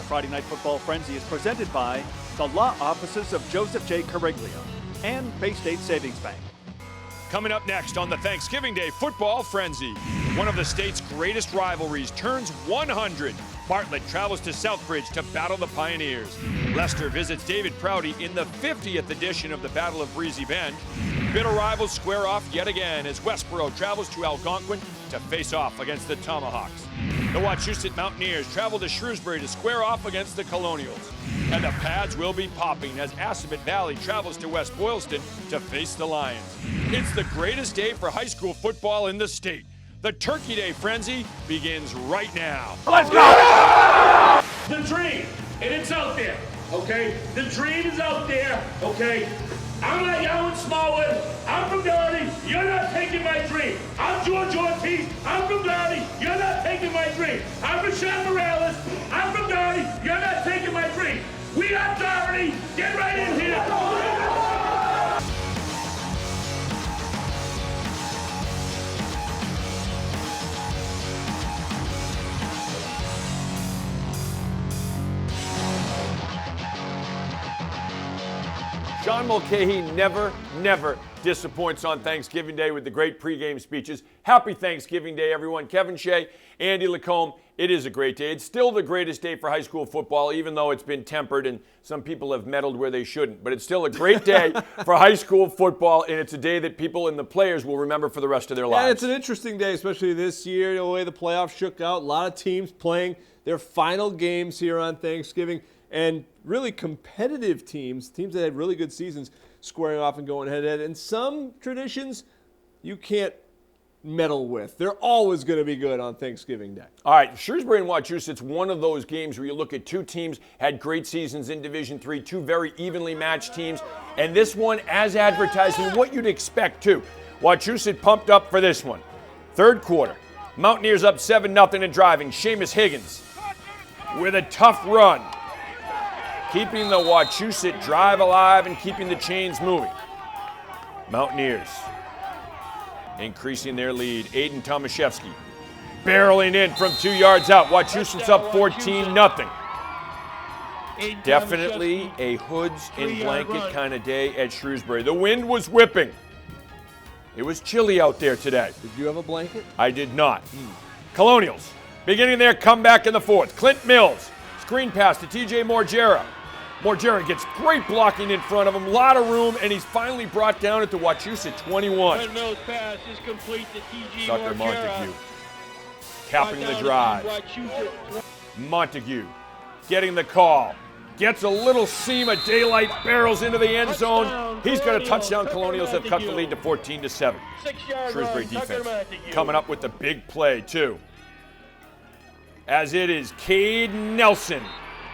The Friday Night Football Frenzy is presented by the Law Offices of Joseph J. Cariglio and Bay State Savings Bank. Coming up next on the Thanksgiving Day Football Frenzy, one of the state's greatest rivalries turns 100. Bartlett travels to Southbridge to battle the Pioneers. Leicester visits David Prouty in the 50th edition of the Battle of Breezy Bend. Bitter rivals square off yet again as Westborough travels to Algonquin to face off against the Tomahawks. The Wachusett Mountaineers travel to Shrewsbury to square off against the Colonials. And the pads will be popping as Assabet Valley travels to West Boylston to face the Lions. It's the greatest day for high school football in the state. The Turkey Day Frenzy begins right now. Let's go! The dream, and it's out there, okay? The dream is out there, okay? I'm like Alan Smallwood. I'm from Doherty. You're not taking my dream. I'm George Ortiz. I'm from Doherty. You're not taking my dream. I'm Rashad Morales. I'm from Doherty. You're not taking my dream. We are Doherty. Get right in here. John Mulcahy never disappoints on Thanksgiving Day with the great pregame speeches. Happy Thanksgiving Day, everyone. Kevin Shea, Andy Lacombe. It is a great day. It's still the greatest day for high school football, even though it's been tempered and some people have meddled where they shouldn't. But it's still a great day for high school football, and it's a day that people and the players will remember for the rest of their lives. Yeah, it's an interesting day, especially this year, the way the playoffs shook out. A lot of teams playing their final games here on Thanksgiving. And really competitive teams that had really good seasons, squaring off and going head-to-head. And some traditions you can't meddle with. They're always going to be good on Thanksgiving Day. All right, Shrewsbury and Wachusett's one of those games where you look at two teams, had great seasons in Division III, two very evenly matched teams. And this one, as advertised, and what you'd expect, too. Wachusett pumped up for this one. Third quarter, Mountaineers up 7-0 and driving. Seamus Higgins with a tough run, keeping the Wachusett drive alive and keeping the chains moving. Mountaineers increasing their lead. Aiden Tomaszewski barreling in from 2 yards out. Wachusett's up 14-0. Definitely a hoods and blanket kind of day at Shrewsbury. The wind was whipping. It was chilly out there today. Did you have a blanket? I did not. Colonials beginning their comeback in the fourth. Clint Mills, screen pass to TJ Morgera. Morgera gets great blocking in front of him, a lot of room, and he's finally brought down at the Wachusett 21. Mills pass is complete to TJ Sucker Morgera. Montague capping the drive. Montague getting the call. Gets a little seam of daylight, barrels into the end zone. He's got a touchdown. Colonials have cut the lead to 14-7. Shrewsbury defense coming up with the big play, too. As it is Cade Nelson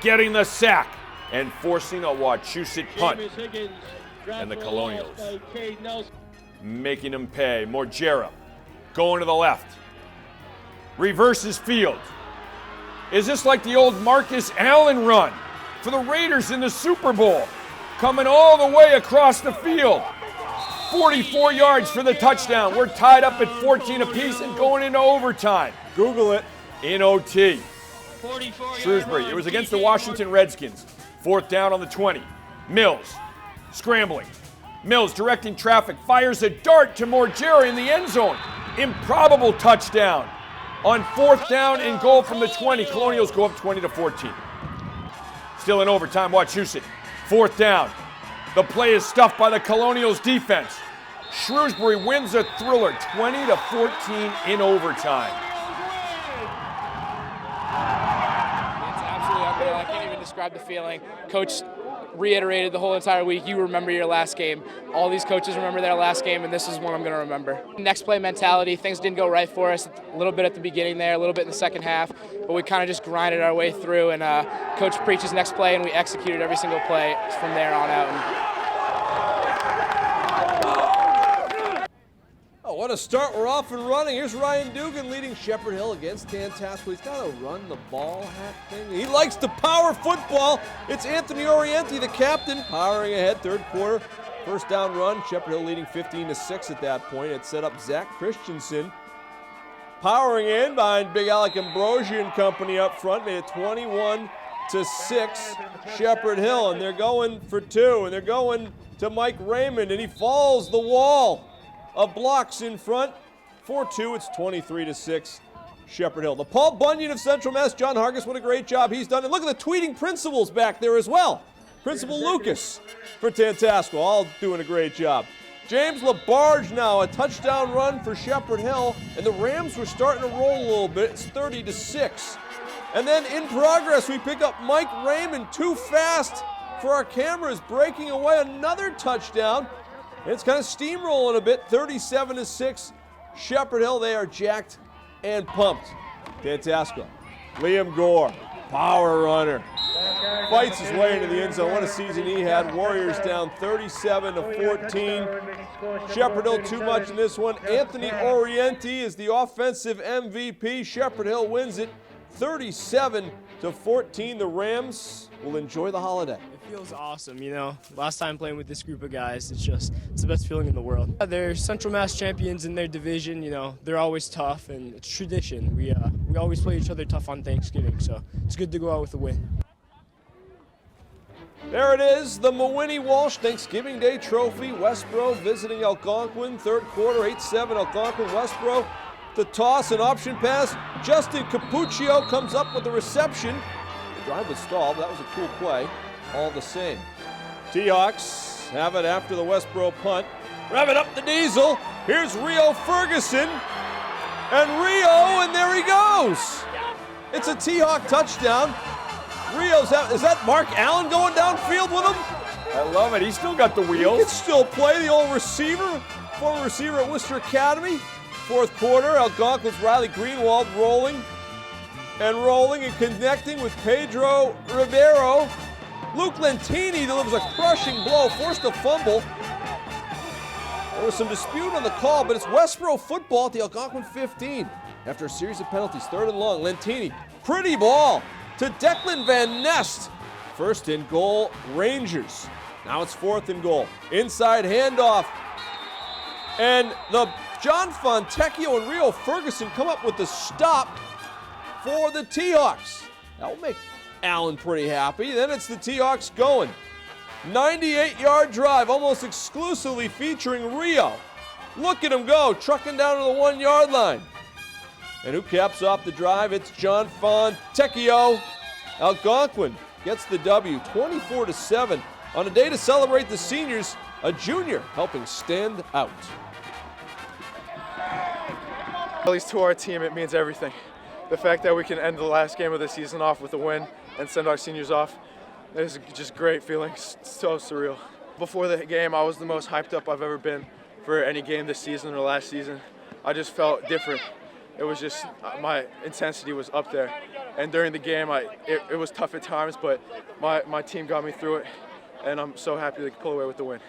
getting the sack and forcing a Wachusett punt. And the Colonials making them pay. Morgera going to the left. Reverses field. Is this like the old Marcus Allen run for the Raiders in the Super Bowl? Coming all the way across the field. 44 yards for the touchdown. We're tied up at 14 apiece and going into overtime. Google it. In OT. Shrewsbury, it was against the Washington Redskins. Fourth down on the 20. Mills scrambling. Mills directing traffic, fires a dart to Morgera in the end zone. Improbable touchdown. On fourth down and goal from the 20. Colonials go up 20-14. Still in overtime, Wachusett. Fourth down. The play is stuffed by the Colonials defense. Shrewsbury wins a thriller 20-14 in overtime. It's absolutely unreal. I can't even describe the feeling. Coach reiterated the whole entire week, you remember your last game. All these coaches remember their last game, and this is one I'm going to remember. Next play mentality, things didn't go right for us a little bit at the beginning there, a little bit in the second half, but we kind of just grinded our way through, and Coach preaches next play, and we executed every single play from there on out. What a start. We're off and running. Here's Ryan Dugan leading Shepherd Hill against Tantasqua. He's got a run the ball hat thing. He likes to power football. It's Anthony Orienti, the captain, powering ahead third quarter. First down run. Shepherd Hill leading 15-6 at that point. It set up Zach Christensen powering in behind Big Alec Ambrosia and company up front. Made it 21-14 Shepherd Hill, and they're going for 2, and they're going to Mike Raymond, and he falls the wall of blocks in front. 4-2, it's 23-6, Shepherd Hill. The Paul Bunyan of Central Mass, John Hargis, what a great job he's done. And look at the tweeting principals back there as well. Principal Lucas for Tantasqua, all doing a great job. James LaBarge now, a touchdown run for Shepherd Hill, and the Rams were starting to roll a little bit. It's 30-6. And then in progress, we pick up Mike Raymond, too fast for our cameras, breaking away another touchdown. And it's kind of steamrolling a bit, 37-6. Shepherd Hill, they are jacked and pumped. Tantasqua, Liam Gore, power runner. Fights his way into the end zone. What a season he had. Warriors down 37-14. Shepherd Hill too much in this one. Anthony Orienti is the offensive MVP. Shepherd Hill wins it 37-14. The Rams will enjoy the holiday. It feels awesome, you know. Last time playing with this group of guys, it's the best feeling in the world. They're Central Mass champions in their division, you know. They're always tough, and it's tradition. We always play each other tough on Thanksgiving, so it's good to go out with a win. There it is, the Mawinnie Walsh Thanksgiving Day Trophy. Westborough visiting Algonquin, third quarter, 8-7 Algonquin. Westborough, the toss and option pass. Justin Capuccio comes up with the reception. The drive was stalled, that was a cool play, all the same. T-Hawks have it after the Westborough punt. Rev it up the diesel. Here's Rio Ferguson. And Rio, and there he goes. It's a T-Hawk touchdown. Rio's out. Is that Mark Allen going downfield with him? I love it. He's still got the wheels. He can still play, the old receiver, former receiver at Worcester Academy. Fourth quarter, Algonquin's Riley Greenwald rolling and connecting with Pedro Ribeiro. Luke Lentini delivers a crushing blow, forced a fumble. There was some dispute on the call, but it's Westborough football at the Algonquin 15. After a series of penalties, third and long, Lentini, pretty ball to Declan Van Nest. First and goal, Rangers. Now it's fourth and goal. Inside handoff. And the John Fontecchio and Rio Ferguson come up with the stop for the T-Hawks. That will make Allen pretty happy. Then it's the T-Hawks going. 98-yard drive, almost exclusively featuring Rio. Look at him go, trucking down to the 1-yard line. And who caps off the drive? It's John Fontecchio. Algonquin gets the W, 24-7. On a day to celebrate the seniors, a junior helping stand out. At least to our team, it means everything. The fact that we can end the last game of the season off with a win and send our seniors off is just great feeling, so surreal. Before the game, I was the most hyped up I've ever been for any game this season or last season. I just felt different. It was just, my intensity was up there. And during the game, it was tough at times, but my team got me through it, and I'm so happy to pull away with the win.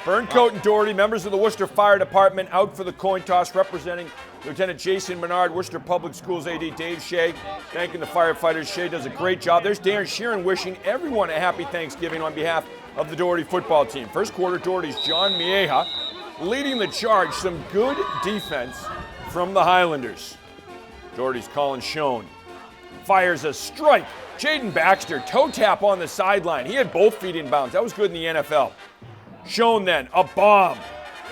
Burncoat and Doherty, members of the Worcester Fire Department, out for the coin toss, representing Lieutenant Jason Menard, Worcester Public Schools AD Dave Shea, thanking the firefighters. Shea does a great job. There's Darren Sheeran wishing everyone a happy Thanksgiving on behalf of the Doherty football team. First quarter, Doherty's John Mieja leading the charge. Some good defense from the Highlanders. Doherty's Colin Schoen fires a strike. Jaden Baxter, toe tap on the sideline. He had both feet in bounds. That was good in the NFL. Schoen then, a bomb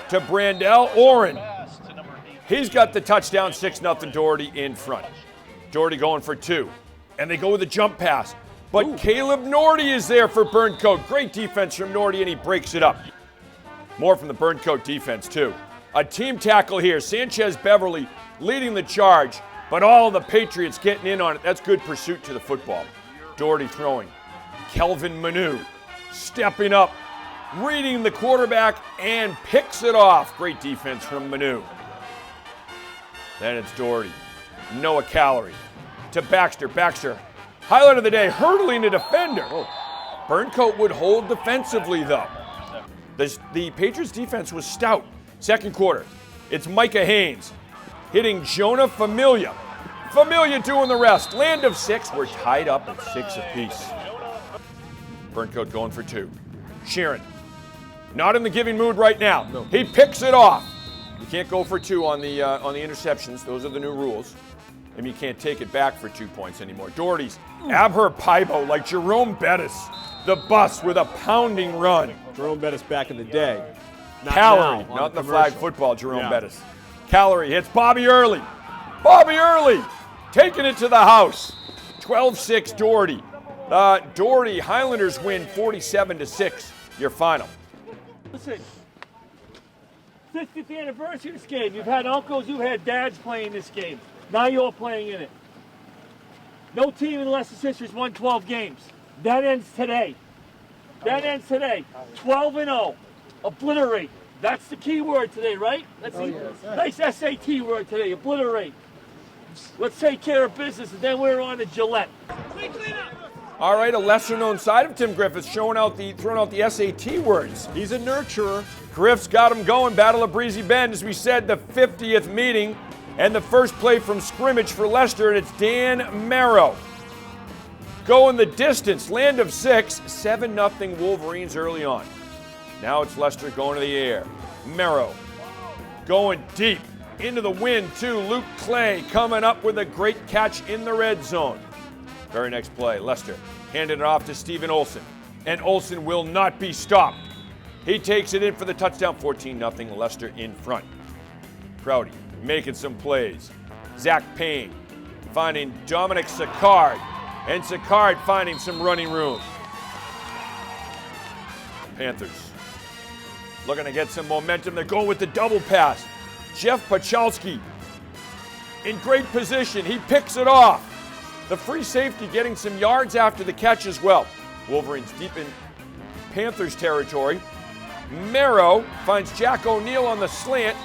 to Brandell Oren. He's got the touchdown, 6-0 Doherty in front. Doherty going for 2. And they go with a jump pass. But Caleb Norty is there for Burncoat. Great defense from Norty, and he breaks it up. More from the Burncoat defense, too. A team tackle here. Sanchez Beverly leading the charge, but all the Patriots getting in on it. That's good pursuit to the football. Doherty throwing. Kelvin Manu stepping up, reading the quarterback, and picks it off. Great defense from Manu. Then it's Doherty. Noah Calorie to Baxter. Baxter, highlight of the day, hurdling a defender. Burncoat would hold defensively, though. The Patriots' defense was stout. Second quarter, it's Micah Haynes hitting Jonah Familia. Familia doing the rest. Land of 6. We're tied up at 6 apiece. Burncoat going for 2. Sheeran, not in the giving mood right now. He picks it off. You can't go for 2 on the interceptions. Those are the new rules. And you can't take it back for 2 points anymore. Doherty's Abher Pibo, like Jerome Bettis, the bus with a pounding run. Jerome Bettis back in the day. Not Calorie, now, not in the commercial. flag football, Jerome Bettis. Calorie hits Bobby Early. Bobby Early taking it to the house. 12-6 Doherty. Doherty Highlanders win 47-6. Your final. Listen, 50th anniversary of this game. You've had uncles, you've had dads playing this game. Now you're playing in it. No team in Leicester's history has won 12 games. That ends today. 12-0. Obliterate. That's the key word today, right? That's nice SAT word today. Obliterate. Let's take care of business, and then we're on to Gillette. All right, a lesser-known side of Tim Griffiths throwing out the SAT words. He's a nurturer. Griff's got him going. Battle of Breezy Bend, as we said, the 50th meeting. And the first play from scrimmage for Leicester, and it's Dan Merrow. Going the distance, land of 6, 7-0 Wolverines early on. Now it's Leicester going to the air. Merrow going deep into the wind, too. Luke Clay coming up with a great catch in the red zone. Very next play, Leicester handed it off to Stephen Olsen. And Olsen will not be stopped. He takes it in for the touchdown, 14-0, Leicester in front. Prouty making some plays. Zach Payne finding Dominic Sicard. And Sicard finding some running room. Panthers looking to get some momentum. They're going with the double pass. Jeff Pachalski in great position. He picks it off. The free safety getting some yards after the catch as well. Wolverines deep in Panthers territory. Merrow finds Jack O'Neill on the slant.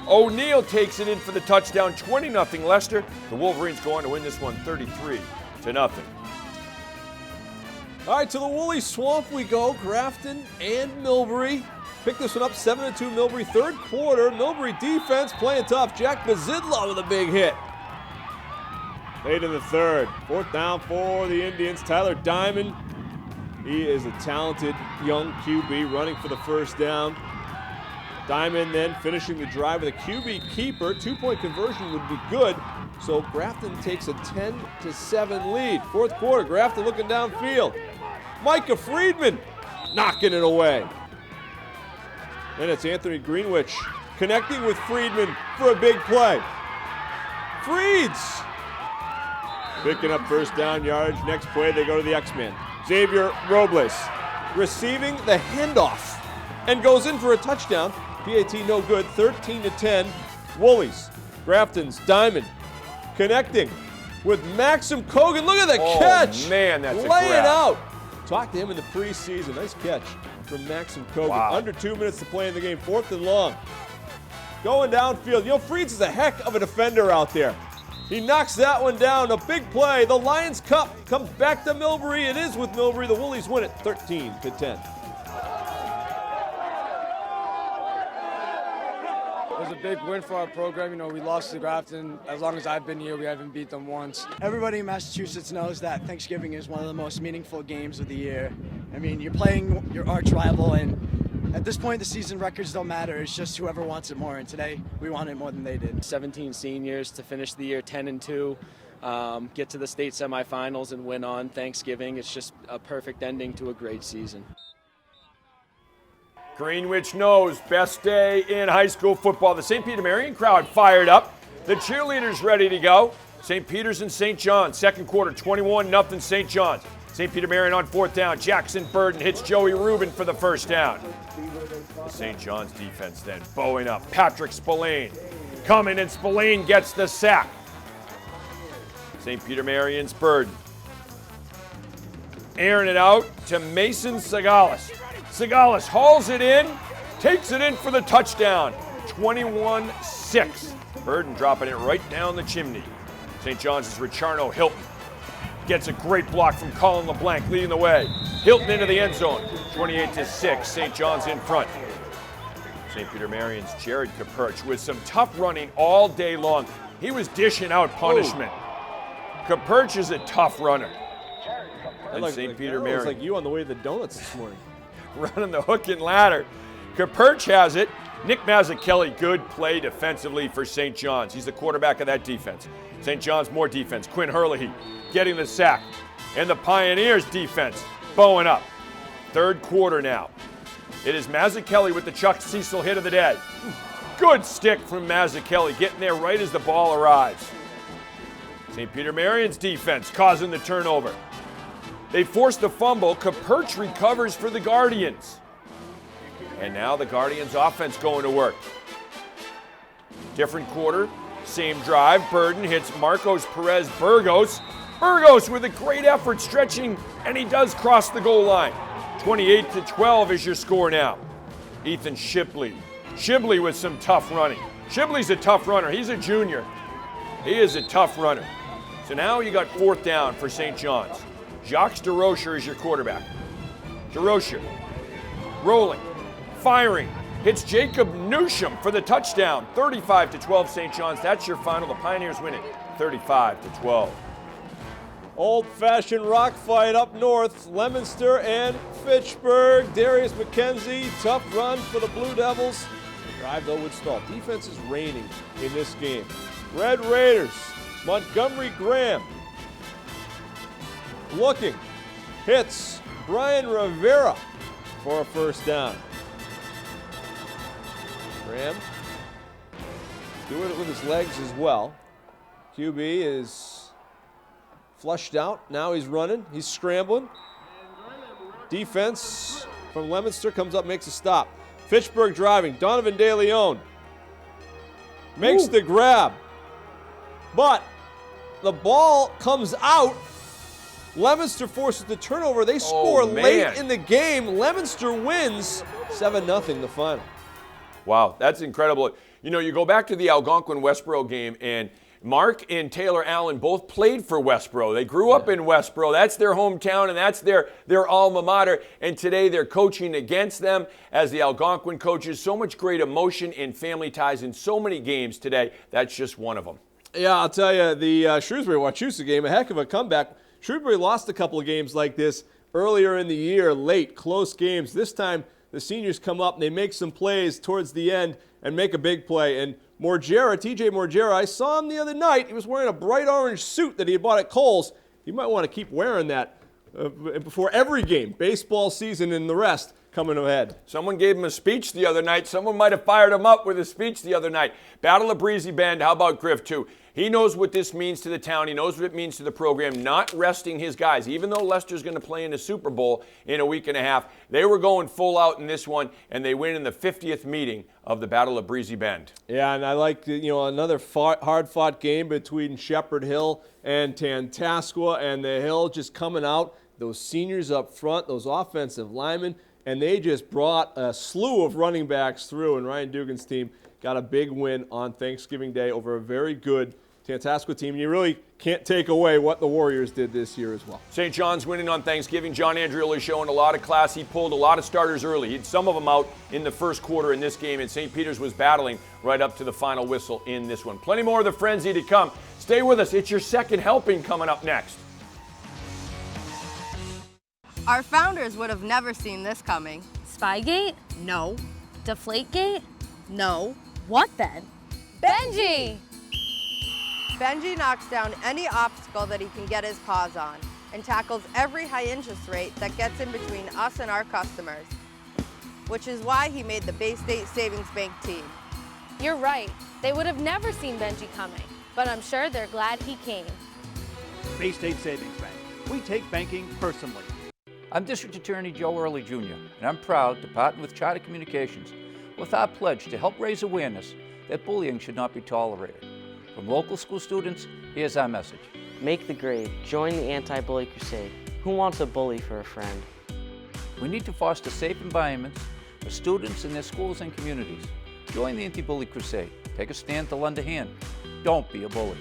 O'Neill takes it in for the touchdown, 20-0 Leicester. The Wolverines go on to win this one 33-0. All right, to the Woolly Swamp we go. Grafton and Millbury. Pick this one up, 7-2 Millbury. Third quarter, Millbury defense playing tough. Jack Bazidla with a big hit. Late in the third. 4th down for the Indians. Tyler Diamond. He is a talented young QB running for the first down. Diamond then finishing the drive with a QB keeper. 2-point conversion would be good. So Grafton takes a 10-7 lead. Fourth quarter, Grafton looking downfield. Micah Friedman knocking it away. Then it's Anthony Greenwich connecting with Friedman for a big play. Freeds picking up first down yardage. Next play, they go to the X-Man. Xavier Robles receiving the handoff and goes in for a touchdown. PAT no good, 13-10. Woolies, Grafton's Diamond connecting with Maxim Kogan. Look at the catch. Oh, man, that's a Lay it grab. out. Talked to him in the preseason. Nice catch from Maxim Kogan. Wow. Under 2 minutes to play in the game. 4th and long. Going downfield. You know, Freeds is a heck of a defender out there. He knocks that one down. A big play. The Lions Cup comes back to Millbury. It is with Millbury. The Woolies win it 13-10. It was a big win for our program. You know, we lost to Grafton. As long as I've been here, we haven't beat them once. Everybody in Massachusetts knows that Thanksgiving is one of the most meaningful games of the year. I mean, you're playing your arch rival, and at this point, the season records don't matter. It's just whoever wants it more, and today, we want it more than they did. 17 seniors to finish the year 10-2, get to the state semifinals and win on Thanksgiving. It's just a perfect ending to a great season. Greenwich knows best day in high school football. The St. Peter-Marian crowd fired up. The cheerleaders ready to go. St. Peter's and St. John's. Second quarter, 21-0 St. John's. St. Peter-Marian on 4th down. Jackson Burden hits Joey Rubin for the first down. The St. John's defense then bowing up. Patrick Spillane coming, and Spillane gets the sack. St. Peter-Marian's Burden. Airing it out to Mason Segalis. Segalis hauls it in, takes it in for the touchdown. 21-6. Burden dropping it right down the chimney. St. John's is Richardo Hilton. Gets a great block from Colin LeBlanc, leading the way. Hilton into the end zone. 28-6. St. John's in front. St. Peter-Marian's Jared Kapurch with some tough running all day long. He was dishing out punishment. Kapurch is a tough runner. And St. Peter-Marian. It's like you on the way to the donuts this morning. Running the hook and ladder. Kapurch has it. Nick Mazzucchelli, good play defensively for St. John's. He's the quarterback of that defense. St. John's, more defense. Quinn Herlihy getting the sack. And the Pioneers defense bowing up. Third quarter now. It is Mazzucchelli with the Chuck Cecil hit of the day. Good stick from Mazzucchelli, getting there right as the ball arrives. St. Peter-Marian's defense causing the turnover. They force the fumble. Caperch recovers for the Guardians. And now the Guardians offense going to work. Different quarter, same drive. Burden hits Marcos Perez Burgos. Burgos with a great effort stretching, and he does cross the goal line. 28-12 is your score now. Ethan Shipley. Shipley with some tough running. Shipley's a tough runner. He's a junior. He is a tough runner. So now you got fourth down for St. John's. Jacques DeRocher is your quarterback. DeRocher rolling, firing, hits Jacob Newsham for the touchdown. 35-12 St. John's. That's your final. The Pioneers win it 35-12. Old-fashioned rock fight up north. Leominster and Fitchburg. Darius McKenzie, tough run for the Blue Devils. Drive though would stall. Defense is reigning in this game. Red Raiders, Montgomery Graham. Looking, hits Brian Rivera for a first down. Graham doing it with his legs as well. QB is flushed out. Now he's running. He's scrambling. Defense from Leominster comes up, makes a stop. Fitchburg driving. Donovan De Leon makes the grab. But the ball comes out. Leominster forces the turnover. They score late in the game. Leominster wins 7-0 the final. Wow, that's incredible. You know, you go back to the Algonquin Westborough game, and Mark and Taylor Allen both played for Westborough. They grew up in Westborough. That's their hometown, and that's their alma mater. And today they're coaching against them as the Algonquin coaches. So much great emotion and family ties in so many games today. That's just one of them. Yeah, I'll tell you, the Shrewsbury-Wachusett game, a heck of a comeback. Shrewsbury lost a couple of games like this earlier in the year, late, close games. This time, the seniors come up and they make some plays towards the end and make a big play. And Morgera, TJ Morgera, I saw him the other night. He was wearing a bright orange suit that he had bought at Kohl's. You might want to keep wearing that before every game, baseball season and the rest coming ahead. Someone gave him a speech the other night. Someone might have fired him up with a speech the other night. Battle of Breezy Bend, how about Griff too? He knows what this means to the town. He knows what it means to the program, not resting his guys. Even though Leicester's going to play in the Super Bowl in a week and a half, they were going full out in this one, and they win in the 50th meeting of the Battle of Breezy Bend. Yeah, and I like another hard-fought game between Shepherd Hill and Tantasqua, and the Hill just coming out. Those seniors up front, those offensive linemen, and they just brought a slew of running backs through, and Ryan Dugan's team got a big win on Thanksgiving Day over a very good Tantasqua team. You really can't take away what the Warriors did this year as well. St. John's winning on Thanksgiving. John Andrioli showing a lot of class. He pulled a lot of starters early. He had some of them out in the first quarter in this game, and St. Peter's was battling right up to the final whistle in this one. Plenty more of the frenzy to come. Stay with us. It's your second helping coming up next. Our founders would have never seen this coming. Spygate? No. Deflategate? No. What then? Benji! Benji knocks down any obstacle that he can get his paws on and tackles every high interest rate that gets in between us and our customers, which is why he made the Bay State Savings Bank team. You're right. They would have never seen Benji coming, but I'm sure they're glad he came. Bay State Savings Bank. We take banking personally. I'm District Attorney Joe Early Jr., and I'm proud to partner with Charter Communications with our pledge to help raise awareness that bullying should not be tolerated. From local school students, here's our message. Make the grade. Join the anti-bully crusade. Who wants a bully for a friend? We need to foster safe environments for students in their schools and communities. Join the anti-bully crusade. Take a stand to lend a hand. Don't be a bully.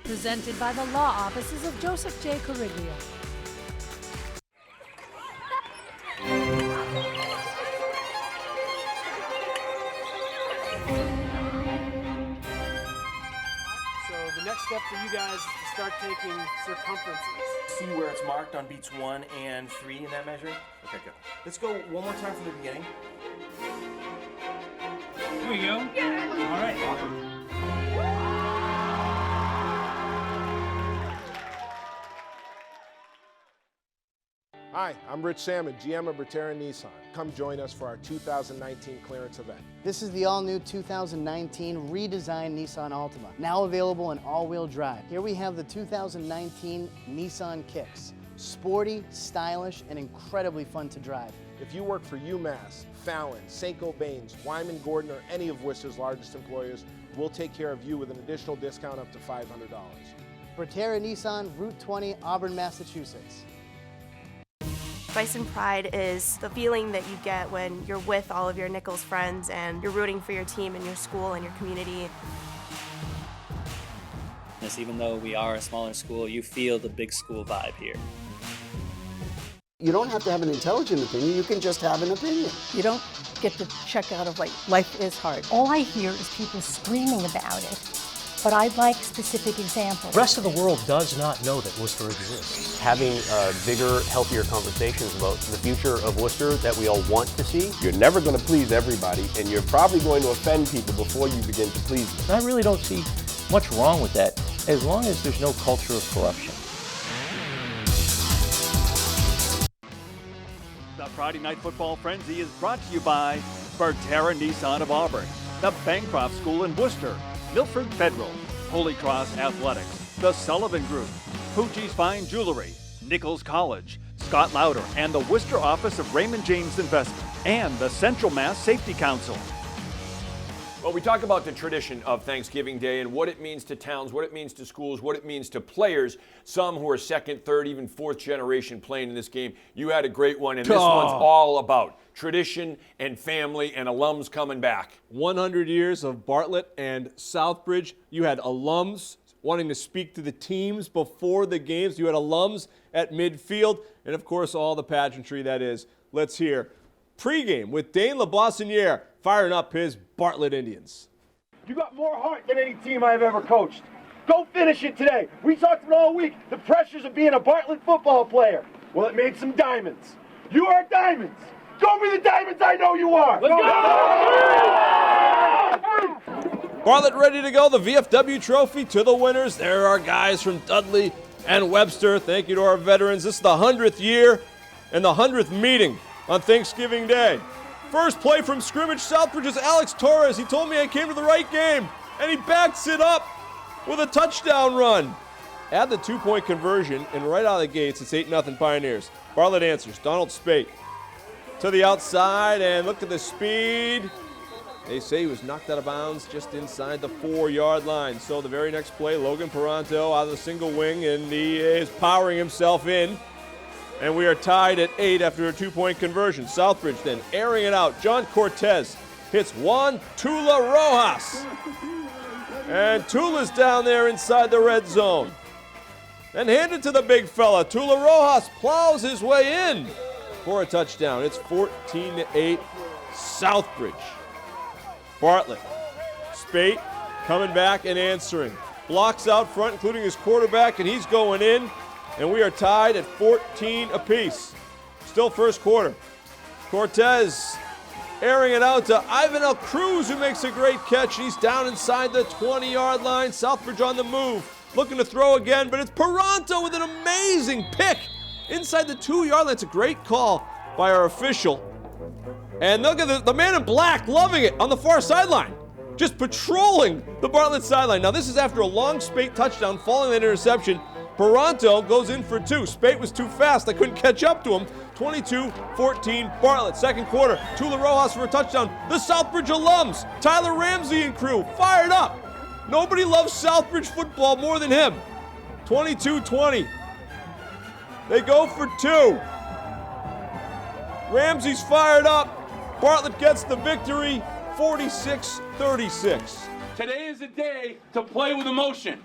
Presented by the law offices of Joseph J. Cariglio. Next step for you guys is to start taking circumferences. See where it's marked on beats 1 and 3 in that measure? Okay, good. Let's go one more time from the beginning. Here we go. All right. Hi, I'm Rich Salmon, GM of Peter-Marian Nissan. Come join us for our 2019 clearance event. This is the all-new 2019 redesigned Nissan Altima, now available in all-wheel drive. Here we have the 2019 Nissan Kicks. Sporty, stylish, and incredibly fun to drive. If you work for UMass, Fallon, St. Gobain's, Wyman Gordon, or any of Worcester's largest employers, we'll take care of you with an additional discount up to $500. Peter-Marian Nissan, Route 20, Auburn, Massachusetts. Bison Pride is the feeling that you get when you're with all of your Nichols friends and you're rooting for your team and your school and your community. Even though we are a smaller school, you feel the big school vibe here. You don't have to have an intelligent opinion, you can just have an opinion. You don't get to check out of like, life is hard. All I hear is people screaming about it, but I'd like specific examples. The rest of the world does not know that Worcester exists. Having bigger, healthier conversations about the future of Worcester that we all want to see. You're never going to please everybody, and you're probably going to offend people before you begin to please them. I really don't see much wrong with that, as long as there's no culture of corruption. The Friday Night Football Frenzy is brought to you by Peter-Marian Nissan of Auburn, the Bancroft School in Worcester, Milford Federal, Holy Cross Athletics, the Sullivan Group, Poochie's Fine Jewelry, Nichols College, Scott Lauder, and the Worcester office of Raymond James Investment, and the Central Mass Safety Council. Well, we talk about the tradition of Thanksgiving Day and what it means to towns, what it means to schools, what it means to players, some who are second, third, even fourth generation playing in this game. You had a great one, and this one's all about tradition and family and alums coming back. 100 years of Bartlett and Southbridge. You had alums wanting to speak to the teams before the games. You had alums at midfield, and of course all the pageantry that is. Let's hear pregame with Dane LeBoissoniere firing up his Bartlett Indians. You got more heart than any team I've ever coached. Go finish it today. We talked about all week the pressures of being a Bartlett football player. Well, it made some diamonds. You are diamonds. Go be the diamonds I know you are. Let's go! Bartlett ready to go. The VFW trophy to the winners. There are guys from Dudley and Webster. Thank you to our veterans. This is the 100th year and the 100th meeting on Thanksgiving Day. First play from scrimmage, Southbridge is Alex Torres. He told me I came to the right game, and he backs it up with a touchdown run. Add the 2-point conversion, and right out of the gates, it's 8-0 Pioneers. Bartlett answers. Donald Spate to the outside, and look at the speed. They say he was knocked out of bounds just inside the 4-yard line. So the very next play, Logan Paranto out of the single wing, and he is powering himself in. And we are tied at 8 after a 2-point conversion. Southbridge then airing it out. John Cortez hits Juan Tula Rojas. And Tula's down there inside the red zone. And handed to the big fella. Tula Rojas plows his way in for a touchdown. It's 14-8 Southbridge. Bartlett. Spate coming back and answering. Blocks out front, including his quarterback, and he's going in. And we are tied at 14 apiece. Still first quarter. Cortez airing it out to Ivan El Cruz, who makes a great catch. He's down inside the 20-yard line. Southbridge on the move. Looking to throw again, but it's Paranto with an amazing pick inside the 2-yard line. It's a great call by our official. And look at the man in black loving it on the far sideline. Just patrolling the Bartlett sideline. Now this is after a long Spate touchdown following that interception. Paranto goes in for 2. Spate was too fast. I couldn't catch up to him. 22-14 Bartlett. Second quarter. Tula Rojas for a touchdown. The Southbridge alums, Tyler Ramsey and crew, fired up. Nobody loves Southbridge football more than him. 22-20. They go for 2. Ramsey's fired up. Bartlett gets the victory. 46-36. Today is a day to play with emotion.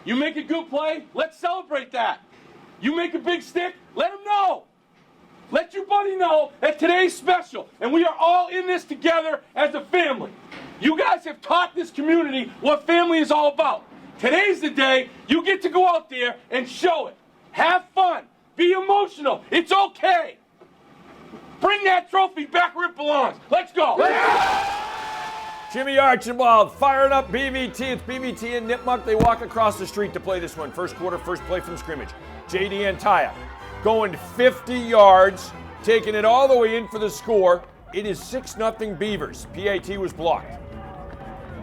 You make a good play, let's celebrate that. You make a big stick, let him know. Let your buddy know that today's special, and we are all in this together as a family. You guys have taught this community what family is all about. Today's the day you get to go out there and show it. Have fun. Be emotional. It's okay. Bring that trophy back where it belongs. Let's go. Jimmy Archibald firing up BVT. It's BVT and Nipmuc. They walk across the street to play this one. First quarter, first play from scrimmage. J.D. Antaya going 50 yards, taking it all the way in for the score. It is 6-0 Beavers. PAT was blocked.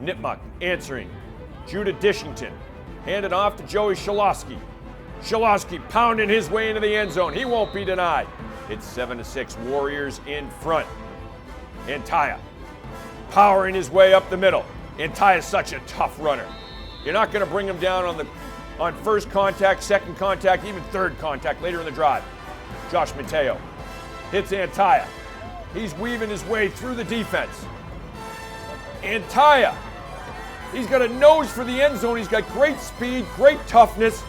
Nipmuc answering. Judah Dishington. Handed off to Joey Shalosky. Shalosky pounding his way into the end zone. He won't be denied. It's 7-6 Warriors in front. Antaya powering his way up the middle. Antaya is such a tough runner. You're not going to bring him down on first contact, second contact, even third contact later in the drive. Josh Mateo hits Antaya. He's weaving his way through the defense. Antaya, he's got a nose for the end zone. He's got great speed, great toughness,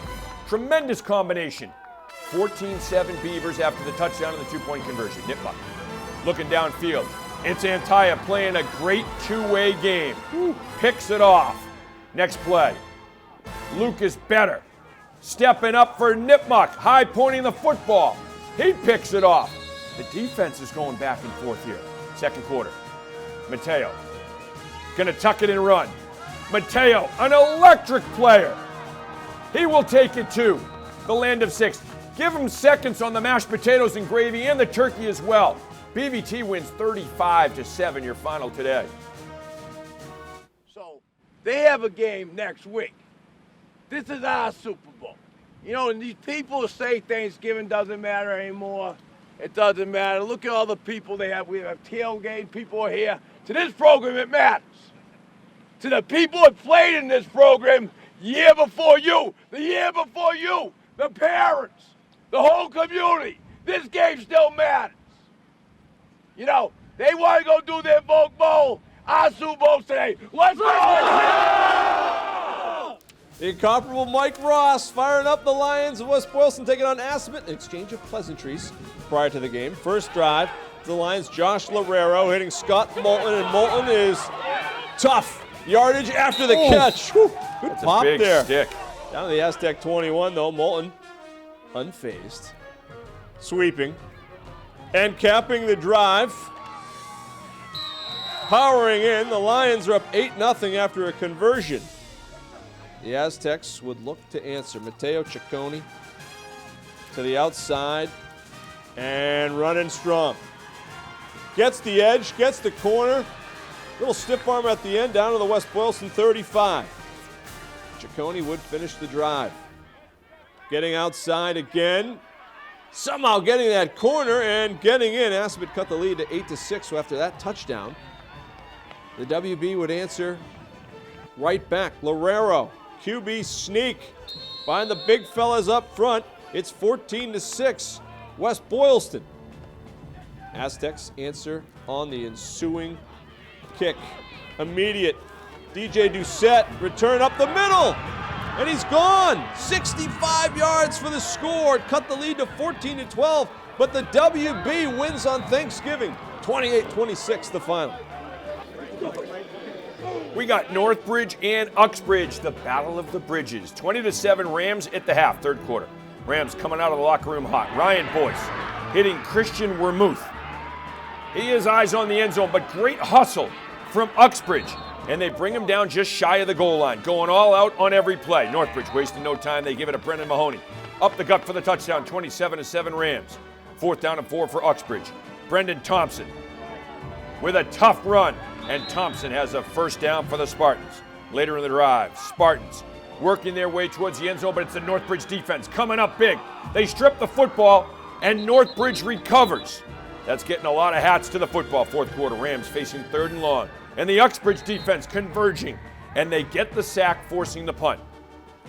tremendous combination. 14-7 Beavers after the touchdown and the two-point conversion. Nipmuc looking downfield. It's Antaya playing a great two-way game. Picks it off. Next play. Lucas Better stepping up for Nipmuc, high pointing the football. He picks it off. The defense is going back and forth here. Second quarter. Mateo gonna tuck it and run. Mateo, an electric player. He will take it to the land of 6. Give him seconds on the mashed potatoes and gravy and the turkey as well. BVT wins 35-7, your final today. So they have a game next week. This is our Super Bowl. You know, and these people say Thanksgiving doesn't matter anymore. It doesn't matter. Look at all the people they have. We have tailgate people are here. To this program, it matters. To the people that played in this program year before you, the year before you, the parents, the whole community, this game still matters. You know, they want to go do their Vogue Bowl. Our Super Bowl's today. Let's go! The incomparable Mike Ross firing up the Lions of West Boylston, taking on Assabet. An exchange of pleasantries prior to the game. First drive, the Lions, Josh Lorero hitting Scott Moulton, and Moulton is tough. Yardage after the catch. Whew. Good That's pop a big there. stick. Down to the Aztec 21, though. Moulton unfazed. Sweeping. And capping the drive. Powering in, the Lions are up 8-0 after a conversion. The Aztecs would look to answer. Mateo Ciccone to the outside and running strong. Gets the edge, gets the corner. Little stiff arm at the end, down to the West Boylston 35. Ciccone would finish the drive. Getting outside again. Somehow getting that corner and getting in. Assabet cut the lead to 8-6, so after that touchdown, the WB would answer right back. Lorero, QB sneak. Find the big fellas up front. It's 14-6, West Boylston. Aztecs answer on the ensuing kick. Immediate. DJ Doucette, return up the middle. And he's gone. 65 yards for the score. It cut the lead to 14-12. But the WB wins on Thanksgiving. 28-26 the final. We got Northbridge and Uxbridge, the battle of the bridges. 20-7 Rams at the half, third quarter. Rams coming out of the locker room hot. Ryan Boyce hitting Christian Wermuth. He has eyes on the end zone, but great hustle from Uxbridge. And they bring him down just shy of the goal line, going all out on every play. Northbridge wasting no time. They give it to Brendan Mahoney. Up the gut for the touchdown, 27-7 Rams. 4th down and 4 for Uxbridge. Brendan Thompson with a tough run. And Thompson has a first down for the Spartans. Later in the drive, Spartans working their way towards the end zone, but it's the Northbridge defense coming up big. They strip the football, and Northbridge recovers. That's getting a lot of hats to the football. Fourth quarter, Rams facing 3rd and long. And the Uxbridge defense converging, and they get the sack, forcing the punt.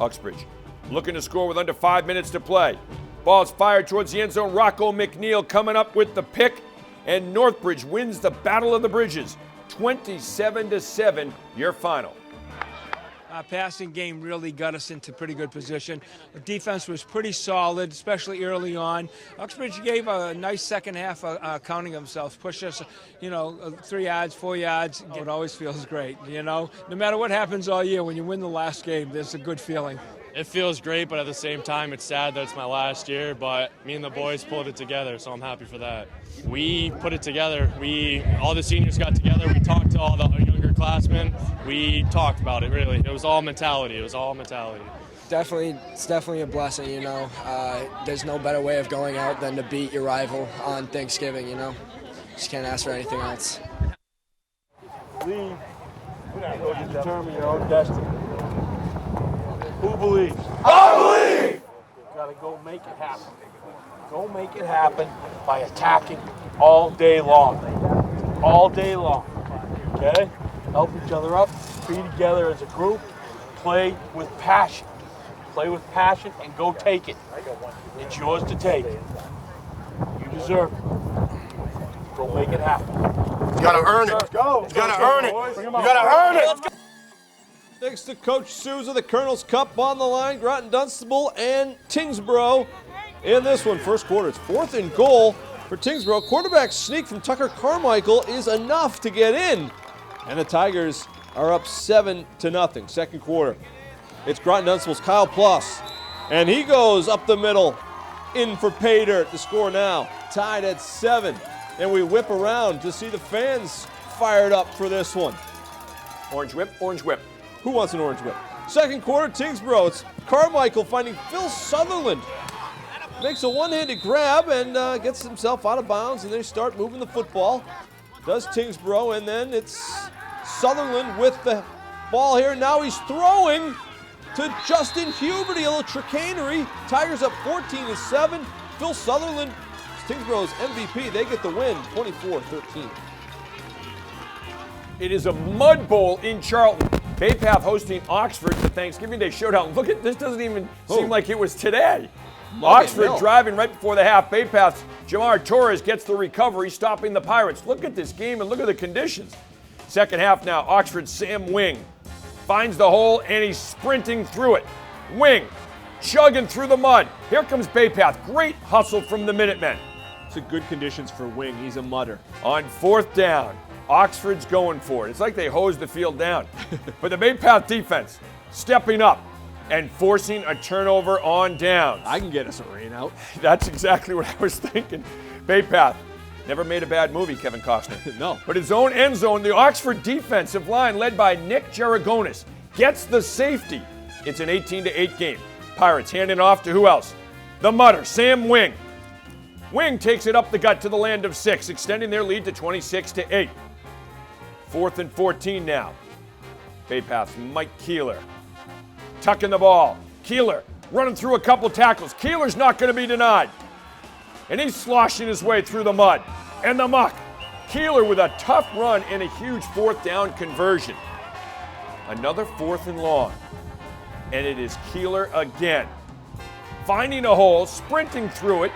Uxbridge looking to score with under 5 minutes to play. Ball's fired towards the end zone. Rocco McNeil coming up with the pick, and Northbridge wins the Battle of the Bridges. 27-7, your final. Our passing game really got us into pretty good position. The defense was pretty solid, especially early on. Uxbridge gave a nice second half counting themselves, pushed us, 3 yards, 4 yards. It always feels great, No matter what happens all year, when you win the last game, there's a good feeling. It feels great, but at the same time, it's sad that it's my last year, but me and the boys pulled it together, so I'm happy for that. We put it together. All the seniors got together. We talked to all the younger upperclassmen, we talked about it, really. It was all mentality. It's definitely a blessing, you know. There's no better way of going out than to beat your rival on Thanksgiving, you know. Just can't ask for anything else. Believe, you determine your own destiny. Who believes? I believe! You gotta go make it happen. Go make it happen by attacking all day long. All day long. Okay? Help each other up, be together as a group, play with passion. Play with passion and go take it. It's yours to take. You deserve it. Go make it happen. You gotta earn it. Go. You gotta earn it. You gotta earn it. Thanks to Coach Souza, the Colonel's Cup on the line. Groton-Dunstable and Tyngsborough in this one. First quarter, it's 4th and goal for Tyngsborough. Quarterback sneak from Tucker Carmichael is enough to get in. And the Tigers are up 7-0. Second quarter. It's Groton-Dunstable's Kyle Plus. And he goes up the middle. In for pay dirt. The score now tied at 7. And we whip around to see the fans fired up for this one. Orange whip, orange whip. Who wants an orange whip? Second quarter, Tyngsborough. It's Carmichael finding Phil Sutherland. Makes a one-handed grab and gets himself out of bounds, and they start moving the football. Does Tyngsborough, and then it's Sutherland with the ball here. Now he's throwing to Justin Huberty, a little chicanery. Tigers up 14-7. Phil Sutherland, Tyngsborough's MVP. They get the win, 24-13. It is a mud bowl in Charlton. Bay Path hosting Oxford for Thanksgiving Day showdown. Look at this, doesn't even seem like it was today. Oxford driving right before the half. Bay Path's Jamar Torres gets the recovery, stopping the Pirates. Look at this game and look at the conditions. Second half now, Oxford's Sam Wing finds the hole and he's sprinting through it. Wing chugging through the mud. Here comes Bay Path. Great hustle from the Minutemen. It's a good conditions for Wing. He's a mutter. On 4th down, Oxford's going for it. It's like they hosed the field down. But the Bay Path defense stepping up and forcing a turnover on downs. I can get us a rain out. That's exactly what I was thinking. Bay Path never made a bad movie, Kevin Costner. No. But his own end zone, the Oxford defensive line led by Nick Gerragonis gets the safety. It's an 18-8 game. Pirates handing off to who else? The mutter, Sam Wing. Wing takes it up the gut to the land of 6, extending their lead to 26-8. 4th and 14 now. Bay Path's Mike Keeler tucking the ball. Keeler running through a couple tackles. Keeler's not going to be denied. And he's sloshing his way through the mud and the muck. Keeler with a tough run and a huge 4th down conversion. Another 4th and long. And it is Keeler again. Finding a hole, sprinting through it.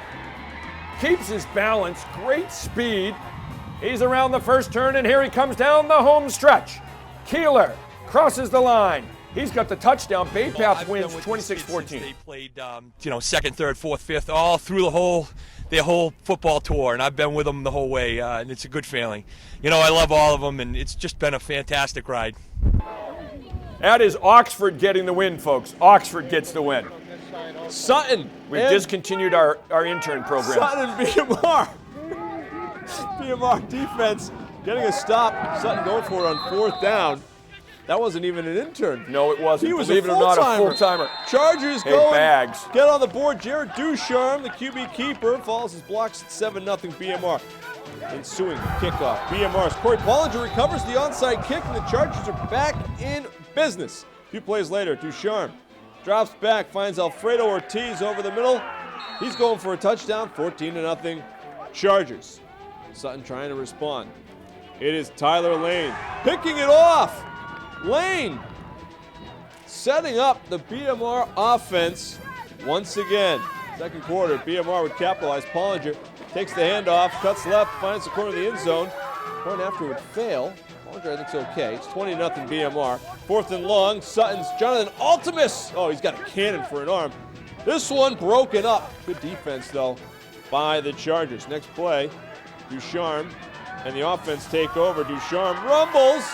Keeps his balance, great speed. He's around the first turn, and here he comes down the home stretch. Keeler crosses the line. He's got the touchdown. Bay Path wins 26-14. They played, 2nd, 3rd, 4th, 5th, all through their whole football tour, and I've been with them the whole way, and it's a good feeling. I love all of them, and it's just been a fantastic ride. That is Oxford getting the win, folks. Oxford gets the win. Sutton. We've discontinued our intern program. Sutton and BMR. BMR defense getting a stop. Sutton going for it on 4th down. That wasn't even an intern. No, it wasn't. He was Believe it or not, a full-timer. Chargers hey, going. Bags. Get on the board. Jared Ducharme, the QB keeper, follows his blocks at 7-0 BMR. Ensuing kickoff. BMR's Corey Bollinger recovers the onside kick, and the Chargers are back in business. A few plays later, Ducharme drops back, finds Alfredo Ortiz over the middle. He's going for a touchdown, 14-0 Chargers. Sutton trying to respond. It is Tyler Lane picking it off. Lane setting up the BMR offense once again. Second quarter, BMR would capitalize. Pollinger takes the handoff, cuts left, finds the corner of the end zone. Point after would fail. Pollinger, I think, it's okay. It's 20-0 BMR. 4th and long, Sutton's Jonathan Altimus. Oh, he's got a cannon for an arm. This one broken up. Good defense, though, by the Chargers. Next play, Ducharme and the offense take over. Ducharme rumbles.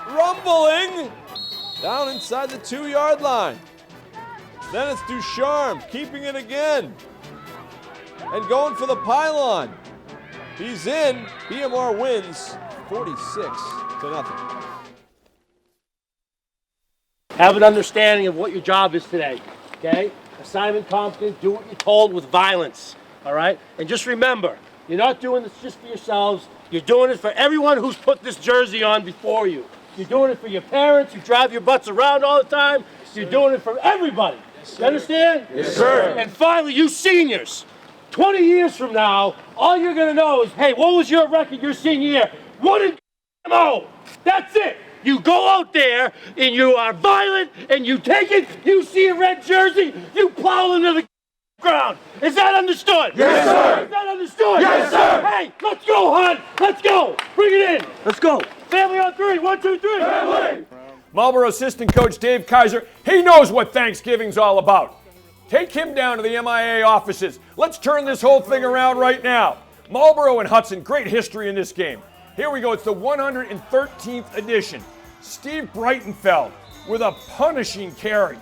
Rumbling down inside the 2-yard line. Then it's Ducharme keeping it again and going for the pylon. He's in. BMR wins 46 2-0. Have an understanding of what your job is today, okay? Assignment competent, do what you're told with violence, all right? And just remember, you're not doing this just for yourselves. You're doing it for everyone who's put this jersey on before you. You're doing it for your parents who drive your butts around all the time. You're doing it for everybody. You understand? Yes, sir. And finally, you seniors, 20 years from now, all you're going to know is, hey, what was your record your senior year? 1-0. That's it. You go out there and you are violent and you take it. You see a red jersey, you plow into the ground. Is that understood? Yes, sir. Is that understood? Yes, sir. Hey, let's go, hon. Let's go. Bring it in. Let's go. Family on three. 1, 2, 3. Family. Marlborough assistant coach Dave Kaiser, he knows what Thanksgiving's all about. Take him down to the MIA offices. Let's turn this whole thing around right now. Marlborough and Hudson, great history in this game. Here we go, it's the 113th edition. Steve Breitenfeld with a punishing carry.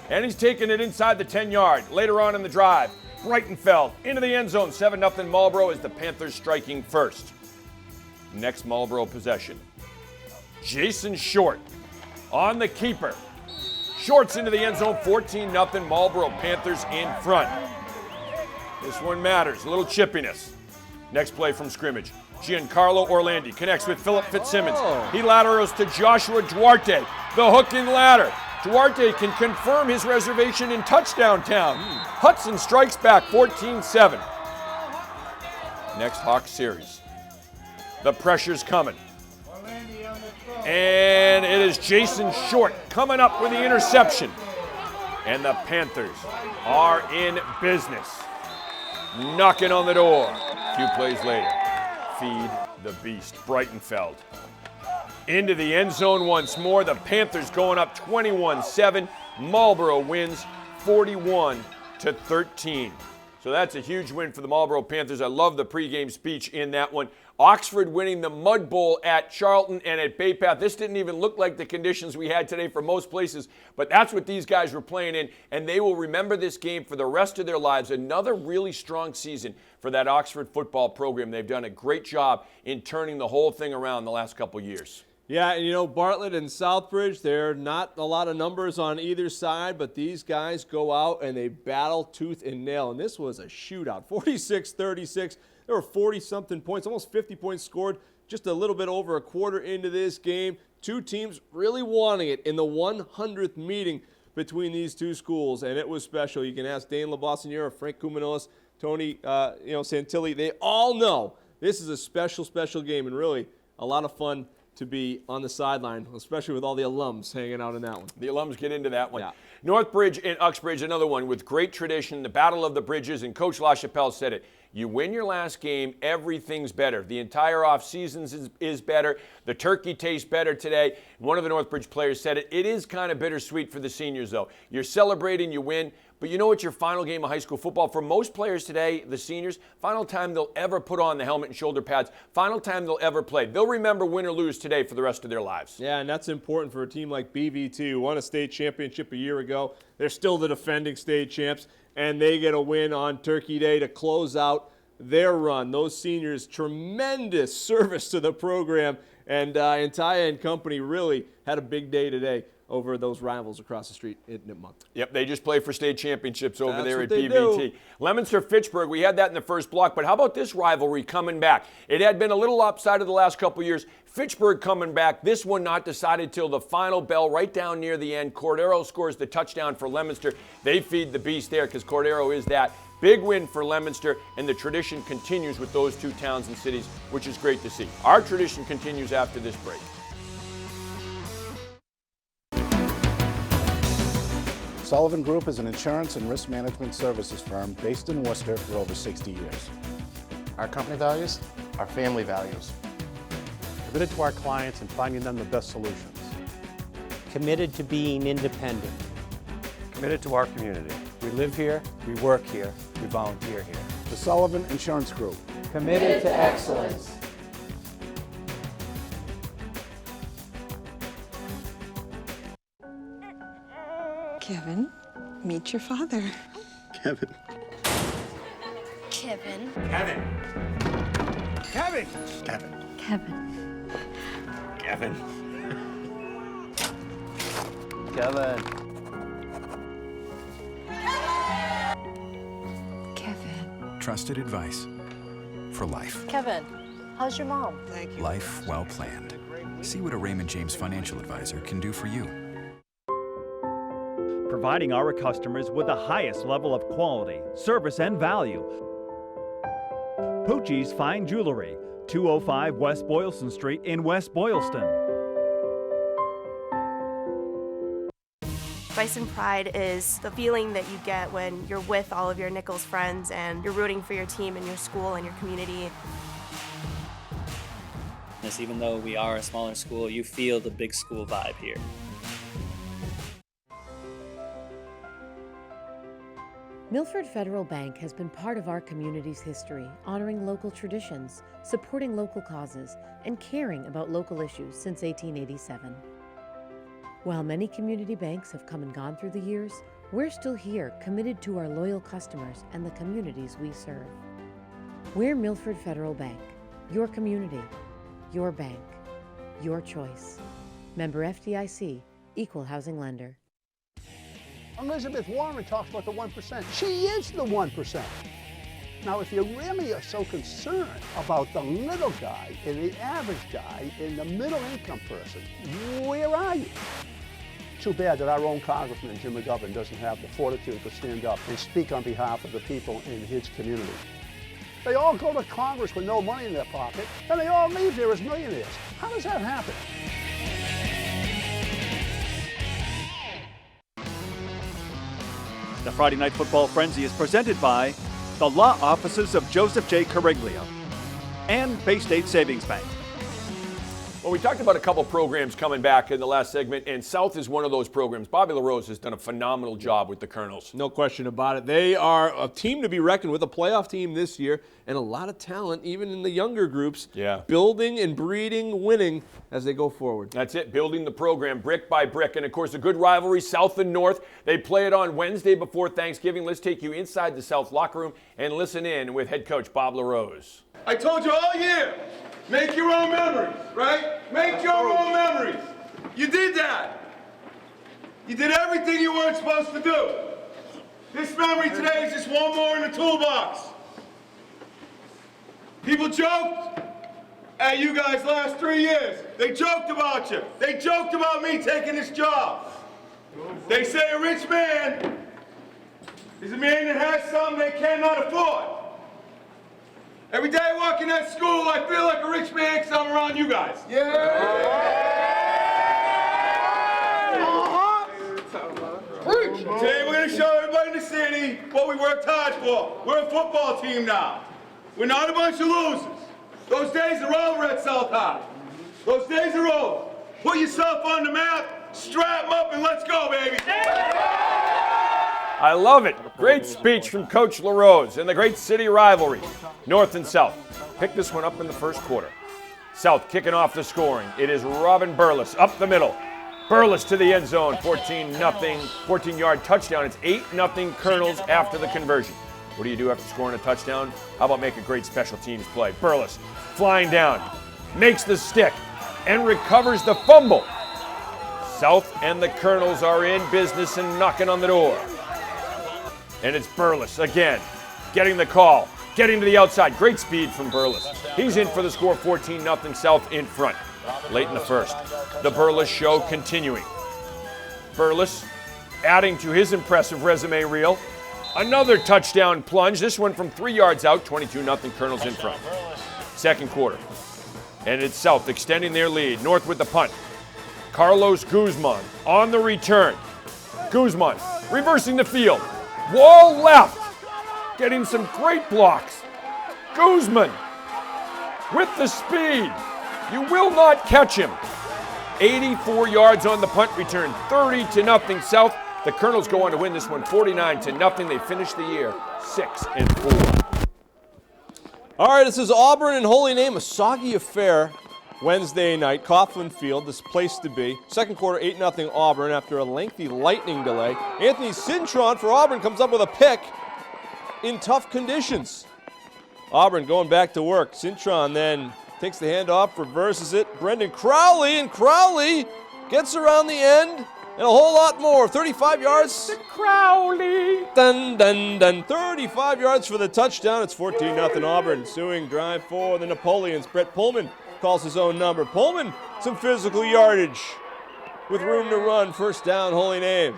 And he's taking it inside the 10-yard. Later on in the drive, Breitenfeld into the end zone, 7-0 Marlborough as the Panthers striking first. Next Marlborough possession. Jason Short on the keeper. Short's into the end zone, 14-0 Marlborough Panthers in front. This one matters, a little chippiness. Next play from scrimmage. Giancarlo Orlandi connects with Philip Fitzsimmons. He laterals to Joshua Duarte. The hook and ladder. Duarte can confirm his reservation in touchdown town. Hudson strikes back 14-7. Next Hawk series. The pressure's coming. And it is Jason Short coming up with the interception. And the Panthers are in business. Knocking on the door. A few plays later. Feed the beast. Breitenfeld into the end zone once more. The Panthers going up 21-7. Marlborough wins 41-13. So that's a huge win for the Marlborough Panthers. I love the pregame speech in that one. Oxford winning the Mud Bowl at Charlton and at Bay Path. This didn't even look like the conditions we had today for most places, but that's what these guys were playing in, and they will remember this game for the rest of their lives. Another really strong season for that Oxford football program. They've done a great job in turning the whole thing around the last couple years. Yeah, and you know, Bartlett and Southbridge, there are not a lot of numbers on either side, but these guys go out and they battle tooth and nail, and this was a shootout, 46-36. There were 40-something points, almost 50 points scored, just a little bit over a quarter into this game. Two teams really wanting it in the 100th meeting between these two schools, and it was special. You can ask Dane LaBassiniere, Frank Kumanos, Tony Santilli. They all know this is a special, special game, and really a lot of fun to be on the sideline, especially with all the alums hanging out in that one. The alums get into that one. Yeah. Northbridge and Uxbridge, another one with great tradition, the Battle of the Bridges, and Coach LaChapelle said it. You win your last game, everything's better. The entire off-season is better. The turkey tastes better today. One of the Northbridge players said it. It is kind of bittersweet for the seniors, though. You're celebrating, you win, but you know it's your final game of high school football. For most players today, the seniors, final time they'll ever put on the helmet and shoulder pads, final time they'll ever play. They'll remember win or lose today for the rest of their lives. Yeah, and that's important for a team like BVT, who won a state championship a year ago. They're still the defending state champs, and they get a win on Turkey Day to close out their run. Those seniors, tremendous service to the program, and Antaya and company really had a big day today over those rivals across the street at Nipmuc. Yep, they just play for state championships over there at BVT. Leominster, Fitchburg, we had that in the first block, but how about this rivalry coming back? It had been a little lopsided the last couple years. Fitchburg coming back, this one not decided till the final bell right down near the end. Cordero scores the touchdown for Leominster. They feed the beast there because Cordero is that. Big win for Leominster, and the tradition continues with those two towns and cities, which is great to see. Our tradition continues after this break. Sullivan Group is an insurance and risk management services firm based in Worcester for over 60 years. Our company values are family values. Committed to our clients and finding them the best solutions. Committed to being independent. Committed to our community. We live here, we work here, we volunteer here. The Sullivan Insurance Group. Committed to excellence. Kevin, meet your father. Kevin. Kevin. Kevin. Kevin. Kevin. Kevin. Kevin. Kevin. Kevin. Trusted advice for life. Kevin, how's your mom? Thank you. Life well planned. See what a Raymond James financial advisor can do for you. Providing our customers with the highest level of quality, service, and value. Poochie's Fine Jewelry, 205 West Boylston Street in West Boylston. Bison Pride is the feeling that you get when you're with all of your Nichols friends and you're rooting for your team and your school and your community. Even though we are a smaller school, you feel the big school vibe here. Milford Federal Bank has been part of our community's history, honoring local traditions, supporting local causes, and caring about local issues since 1887. While many community banks have come and gone through the years, we're still here, committed to our loyal customers and the communities we serve. We're Milford Federal Bank, your community, your bank, your choice. Member FDIC, Equal Housing Lender. Elizabeth Warren talks about the 1%. She is the 1%. Now, if you really are so concerned about the little guy and the average guy and the middle income person, where are you? Too bad that our own Congressman, Jim McGovern, doesn't have the fortitude to stand up and speak on behalf of the people in his community. They all go to Congress with no money in their pocket, and they all leave there as millionaires. How does that happen? The Friday Night Football Frenzy is presented by the law offices of Joseph J. Cariglio and Bay State Savings Bank. Well, we talked about a couple programs coming back in the last segment, and South is one of those programs. Bobby LaRose has done a phenomenal job with the Colonels. No question about it. They are a team to be reckoned with, a playoff team this year, and a lot of talent, even in the younger groups, building and breeding, winning as they go forward. That's it, building the program brick by brick. And, of course, a good rivalry, South and North. They play it on Wednesday before Thanksgiving. Let's take you inside the South locker room and listen in with head coach Bob LaRose. I told you all year, make your own memories, right? Make your own memories. You did that. You did everything you weren't supposed to do. This memory today is just one more in the toolbox. People joked at you guys last 3 years. They joked about you. They joked about me taking this job. They say a rich man is a man that has something they cannot afford. Every day I walk in that school, I feel like a rich man because I'm around you guys. Today we're going to show everybody in the city what we worked hard for. We're a football team now. We're not a bunch of losers. Those days are over at South High. Those days are over. Put yourself on the map, strap them up, and let's go, baby. I love it. Great speech from Coach LaRose and the great city rivalry, North and South. Pick this one up in the first quarter. South kicking off the scoring. It is Robin Burles up the middle. Burles to the end zone, 14-0, 14-yard touchdown. It's 8-0 Colonels after the conversion. What do you do after scoring a touchdown? How about make a great special teams play? Burles flying down, makes the stick, and recovers the fumble. South and the Colonels are in business and knocking on the door. And it's Burles again, getting the call, getting to the outside. Great speed from Burles. He's in for the score, 14-0 South in front. Late in the first. The Burles show continuing. Burles adding to his impressive resume reel. Another touchdown plunge, this one from 3 yards out, 22-0 Colonels in front. Second quarter. And it's South extending their lead. North with the punt. Carlos Guzman on the return. Guzman reversing the field. Wall left, getting some great blocks. Guzman with the speed. You will not catch him. 84 yards on the punt return, 30-0 South. The Colonels go on to win this one 49-0. They finish the year 6-4. All right, this is Auburn and Holy Name, a soggy affair. Wednesday night, Coughlin Field, this place to be. Second quarter, 8-0 Auburn after a lengthy lightning delay. Anthony Cintron for Auburn comes up with a pick in tough conditions. Auburn going back to work. Cintron then takes the handoff, reverses it. Brendan Crowley, and Crowley gets around the end and a whole lot more. 35 yards. Crowley. Dun, dun, dun. 35 yards for the touchdown. It's 14-0 Auburn. Ensuing drive for the Napoleons. Brett Pullman calls his own number. Pullman, some physical yardage with room to run. First down, Holy Name.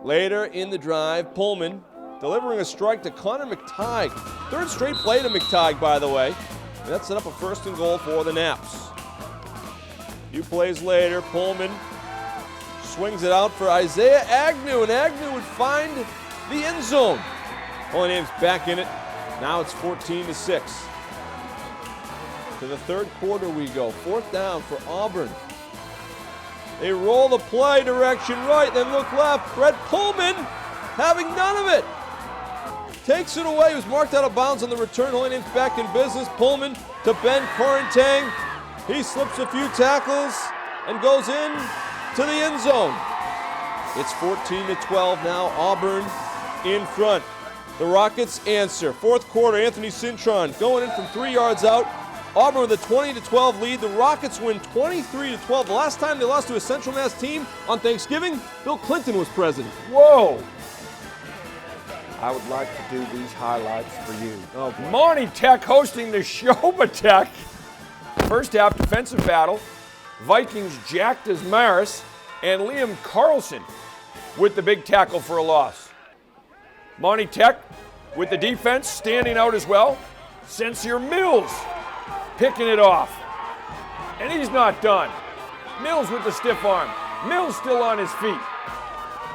Later in the drive, Pullman delivering a strike to Connor McTighe. Third straight play to McTighe, by the way. And that set up a 1st and goal for the Naps. A few plays later, Pullman swings it out for Isaiah Agnew, and Agnew would find the end zone. Holy Name's back in it. Now it's 14-6. To the third quarter we go. 4th down for Auburn. They roll the play, direction right, then look left. Brett Pullman having none of it. Takes it away. He was marked out of bounds on the return. Holy Name's back in business. Pullman to Ben Corentang. He slips a few tackles and goes in to the end zone. It's 14-12 now. Auburn in front. The Rockets answer. 4th quarter, Anthony Cintron going in from 3 yards out. Auburn with a 20-12 lead. The Rockets win 23-12. The last time they lost to a Central Mass team on Thanksgiving, Bill Clinton was president. Whoa! I would like to do these highlights for you. Oh, Monty Tech hosting the Shoba Tech. First half defensive battle. Vikings Jack Desmaris and Liam Carlson with the big tackle for a loss. Monty Tech with the defense standing out as well. Sincere Mills picking it off. And he's not done. Mills with the stiff arm. Mills still on his feet.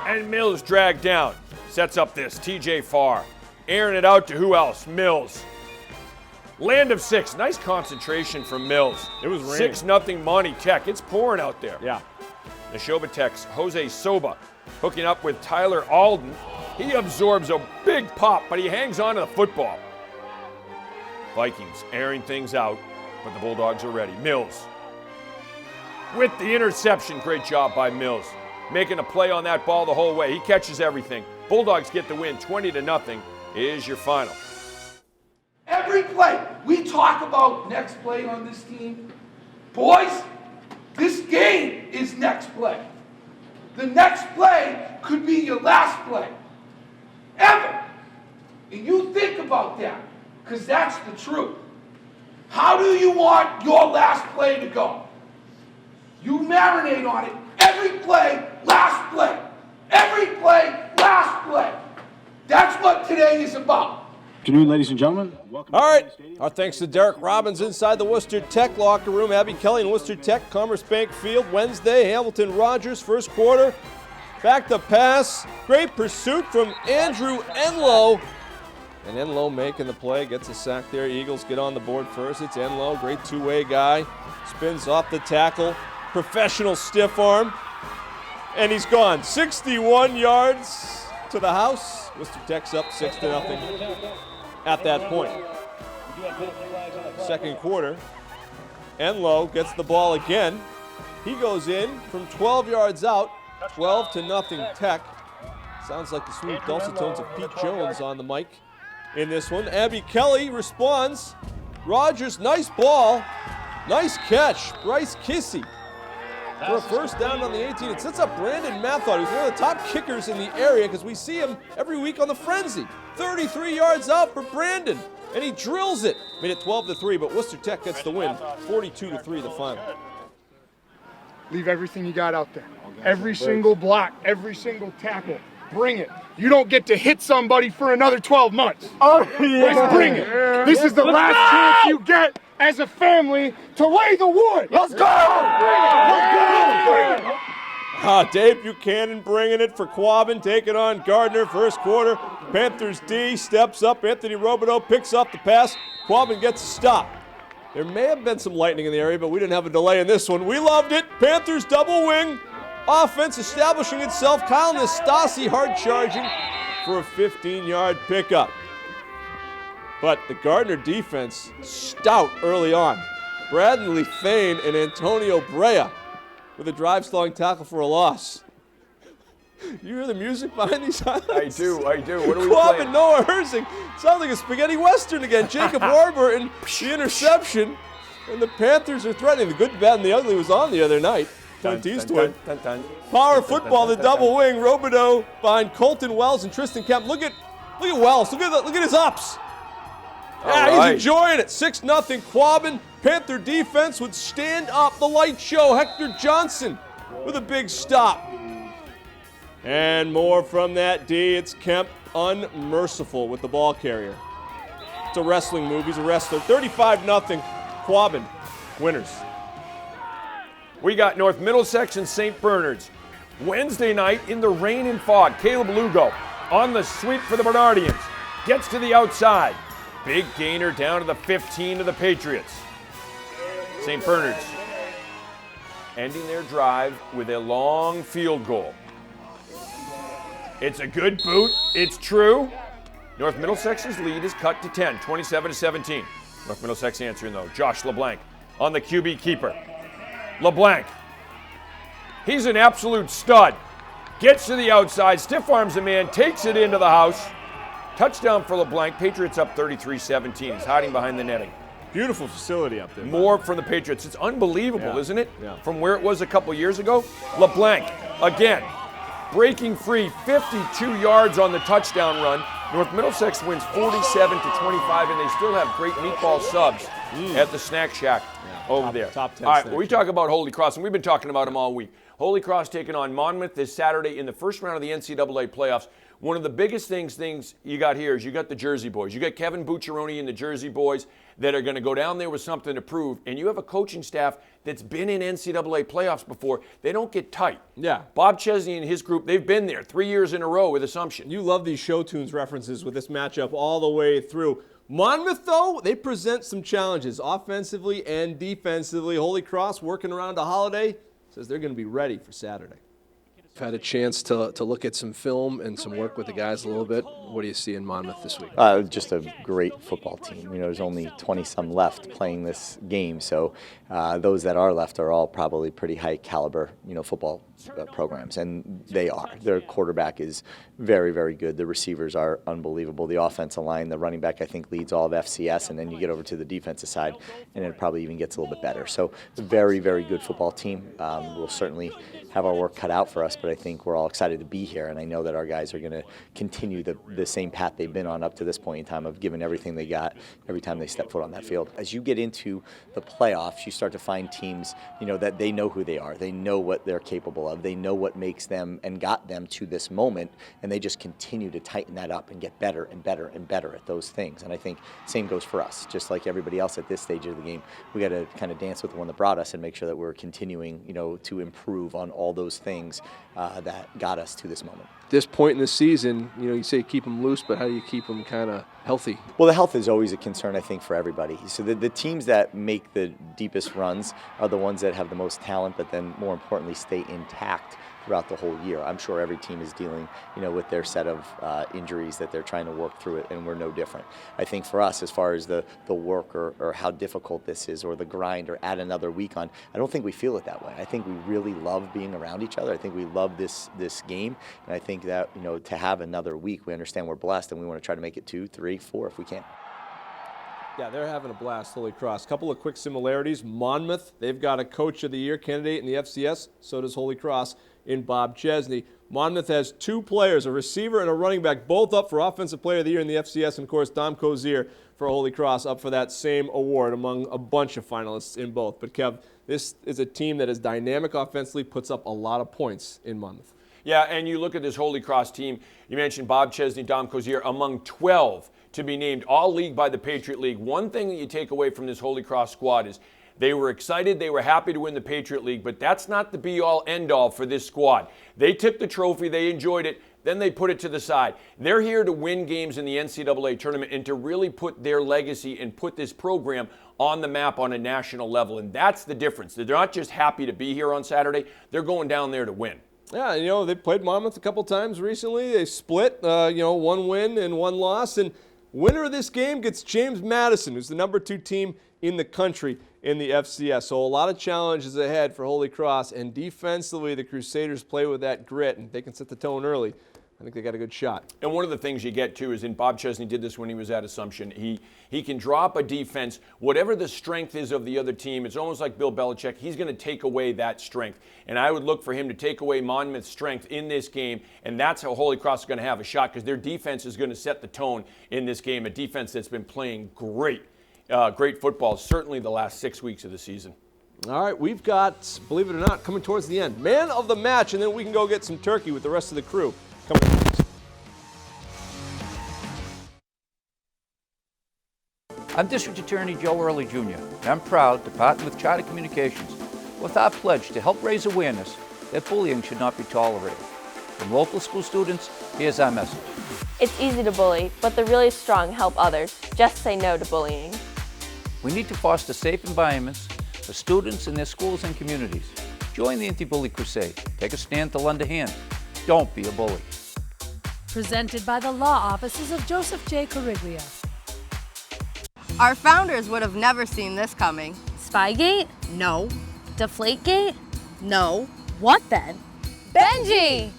And Mills dragged down. Sets up this, TJ Farr. Airing it out to who else? Mills. Land of 6. Nice concentration from Mills. It was raining. 6-0 Monty Tech. It's pouring out there. Yeah. The Shoba Tech's Jose Soba hooking up with Tyler Alden. He absorbs a big pop, but he hangs on to the football. Vikings airing things out, but the Bulldogs are ready. Mills with the interception. Great job by Mills. Making a play on that ball the whole way. He catches everything. Bulldogs get the win. 20-0 is your final. Every play, we talk about next play on this team. Boys, this game is next play. The next play could be your last play. Ever. And you think about that, because that's the truth. How do you want your last play to go? You marinate on it. Every play, last play. Every play, last play. That's what today is about. Good afternoon, ladies and gentlemen. Welcome. All right. Our thanks to Derek Robbins inside the Worcester Tech locker room. Abby Kelly and Worcester Tech, Commerce Bank Field. Wednesday, Hamilton Rogers, first quarter. Back to pass. Great pursuit from Andrew Enlow. And Enlow making the play. Gets a sack there. Eagles get on the board first. It's Enlow. Great two-way guy. Spins off the tackle. Professional stiff arm. And he's gone. 61 yards to the house. Worcester Tech's up 6-0 at that point. Second quarter. Enlow gets the ball again. He goes in from 12 yards out. 12-0 Tech. Sounds like the sweet dulcet tones of Pete Jones on the mic in this one. Abby Kelly responds. Rogers, nice ball. Nice catch. Bryce Kissy for a first down on the 18. It sets up Brandon Mathod, who's one of the top kickers in the area because we see him every week on the Frenzy. 33 yards out for Brandon, and he drills it. Made it 12-3, but Worcester Tech gets the win. 42-3 the final. Leave everything you got out there. Every single block, every single tackle. Bring it. You don't get to hit somebody for another 12 months. Oh, yeah. Let's bring it. This is the last chance you get as a family to lay the wood. Let's go! Let's go! Dave Buchanan bringing it for Quabbin, taking on Gardner. First quarter, Panthers D steps up. Anthony Robideau picks up the pass. Quabbin gets a stop. There may have been some lightning in the area, but we didn't have a delay in this one. We loved it. Panthers double wing. Offense establishing itself. Kyle Nastasi hard charging for a 15-yard pickup. But the Gardner defense stout early on. Bradley Fain and Antonio Brea with a drive-stalling tackle for a loss. You hear the music behind these highlights? I do. What are we Quab playing? and Noah Herzing. Sounds like a spaghetti western again. Jacob Warburton, the interception. And the Panthers are threatening. The good, bad, and the ugly was on the other night. Clint Eastwood. Power football, the double wing. Robideau behind Colton Wells and Tristan Kemp. Look at Wells. Look at his ups. Yeah, he's enjoying it. 6-0. Quabbin. Panther defense would stand up. The light show. Hector Johnson with a big stop. And more from that D. It's Kemp, unmerciful with the ball carrier. It's a wrestling move. He's a wrestler. 35-0. Quabbin, winners. We got North Middlesex and St. Bernard's. Wednesday night in the rain and fog, Caleb Lugo on the sweep for the Bernardians. Gets to the outside. Big gainer down to the 15 of the Patriots. St. Bernard's ending their drive with a long field goal. It's a good boot. It's true. North Middlesex's lead is cut to 10, 27-17. North Middlesex answering though. Josh LeBlanc on the QB keeper. LeBlanc. He's an absolute stud. Gets to the outside, stiff arms a man, takes it into the house. Touchdown for LeBlanc. Patriots up 33-17. He's hiding behind the netting. Beautiful facility up there. More from the Patriots. It's unbelievable, isn't it? Yeah. From where it was a couple years ago. LeBlanc, again, breaking free, 52 yards on the touchdown run. North Middlesex wins 47-25, and they still have great meatball subs at the snack shack over there. Top 10 all right, snack we talk about Holy Cross, and we've been talking about them all week. Holy Cross taking on Monmouth this Saturday in the first round of the NCAA playoffs. One of the biggest things you got here is you got the Jersey boys. You got Kevin Bucciaroni and the Jersey boys that are going to go down there with something to prove, and you have a coaching staff that's been in NCAA playoffs before. They don't get tight. Yeah. Bob Chesney and his group, they've been there 3 years in a row with Assumption. You love these show tunes references with this matchup all the way through. Monmouth, though, they present some challenges offensively and defensively. Holy Cross working around a holiday says they're going to be ready for Saturday. I've had a chance to look at some film and some work with the guys a little bit. What do you see in Monmouth this week? Just a great football team. You know, there's only 20-some left playing this game, so those that are left are all probably pretty high caliber, football programs, and they are. Their quarterback is very, very good. The receivers are unbelievable. The offensive line, the running back, I think, leads all of FCS, and then you get over to the defensive side, and it probably even gets a little bit better. So, very, very good football team. We'll certainly have our work cut out for us, but I think we're all excited to be here, and I know that our guys are going to continue the same path they've been on up to this point in time of giving everything they got every time they step foot on that field. As you get into the playoffs, you start to find teams, that they know who they are. They know what they're capable of. They know what makes them and got them to this moment, and they just continue to tighten that up and get better and better and better at those things. And I think same goes for us. Just like everybody else at this stage of the game, we got to kind of dance with the one that brought us and make sure that we're continuing, to improve on all those things that got us to this moment. At this point in the season, you say keep them loose, but how do you keep them kind of healthy? Well, the health is always a concern, I think, for everybody. So the teams that make the deepest runs are the ones that have the most talent, but then more importantly stay intact throughout the whole year. I'm sure every team is dealing, with their set of injuries that they're trying to work through it, and we're no different. I think for us, as far as the work or how difficult this is or the grind or add another week on, I don't think we feel it that way. I think we really love being around each other. I think we love this game, and I think that, to have another week, we understand we're blessed, and we want to try to make it 2, 3, 4 if we can. Yeah, they're having a blast, Holy Cross. Couple of quick similarities. Monmouth, they've got a Coach of the Year candidate in the FCS. So does Holy Cross in Bob Chesney. Monmouth has 2 players, a receiver and a running back, both up for Offensive Player of the Year in the FCS. And, of course, Dom Cozier for Holy Cross up for that same award among a bunch of finalists in both. But, Kev, this is a team that is dynamic offensively, puts up a lot of points in Monmouth. Yeah, and you look at this Holy Cross team. You mentioned Bob Chesney, Dom Cozier, among 12 to be named All-League by the Patriot League. One thing that you take away from this Holy Cross squad is they were excited, they were happy to win the Patriot League, but that's not the be-all, end-all for this squad. They took the trophy, they enjoyed it, then they put it to the side. They're here to win games in the NCAA tournament and to really put their legacy and put this program on the map on a national level, and that's the difference. They're not just happy to be here on Saturday, they're going down there to win. Yeah, they played Monmouth a couple times recently. They split, 1 win and 1 loss. And winner of this game gets James Madison, who's the number 2 team in the country. in the FCS. So a lot of challenges ahead for Holy Cross, and defensively the Crusaders play with that grit, and they can set the tone early. I think they got a good shot. And one of the things you get, too, is, and Bob Chesney did this when he was at Assumption, he can drop a defense, whatever the strength is of the other team, it's almost like Bill Belichick, he's going to take away that strength. And I would look for him to take away Monmouth's strength in this game, and that's how Holy Cross is going to have a shot, because their defense is going to set the tone in this game, a defense that's been playing great football, certainly the last 6 weeks of the season. All right, we've got, believe it or not, coming towards the end, man of the match, and then we can go get some turkey with the rest of the crew. I'm District Attorney Joe Early Jr., and I'm proud to partner with Charter Communications with our pledge to help raise awareness that bullying should not be tolerated. From local school students, here's our message. It's easy to bully, but the really strong help others. Just say no to bullying. We need to foster safe environments for students in their schools and communities. Join the Anti-Bully Crusade. Take a stand to lend a hand. Don't be a bully. Presented by the law offices of Joseph J. Coriglia. Our founders would have never seen this coming. Spygate? No. Deflategate? No. What then? Benji!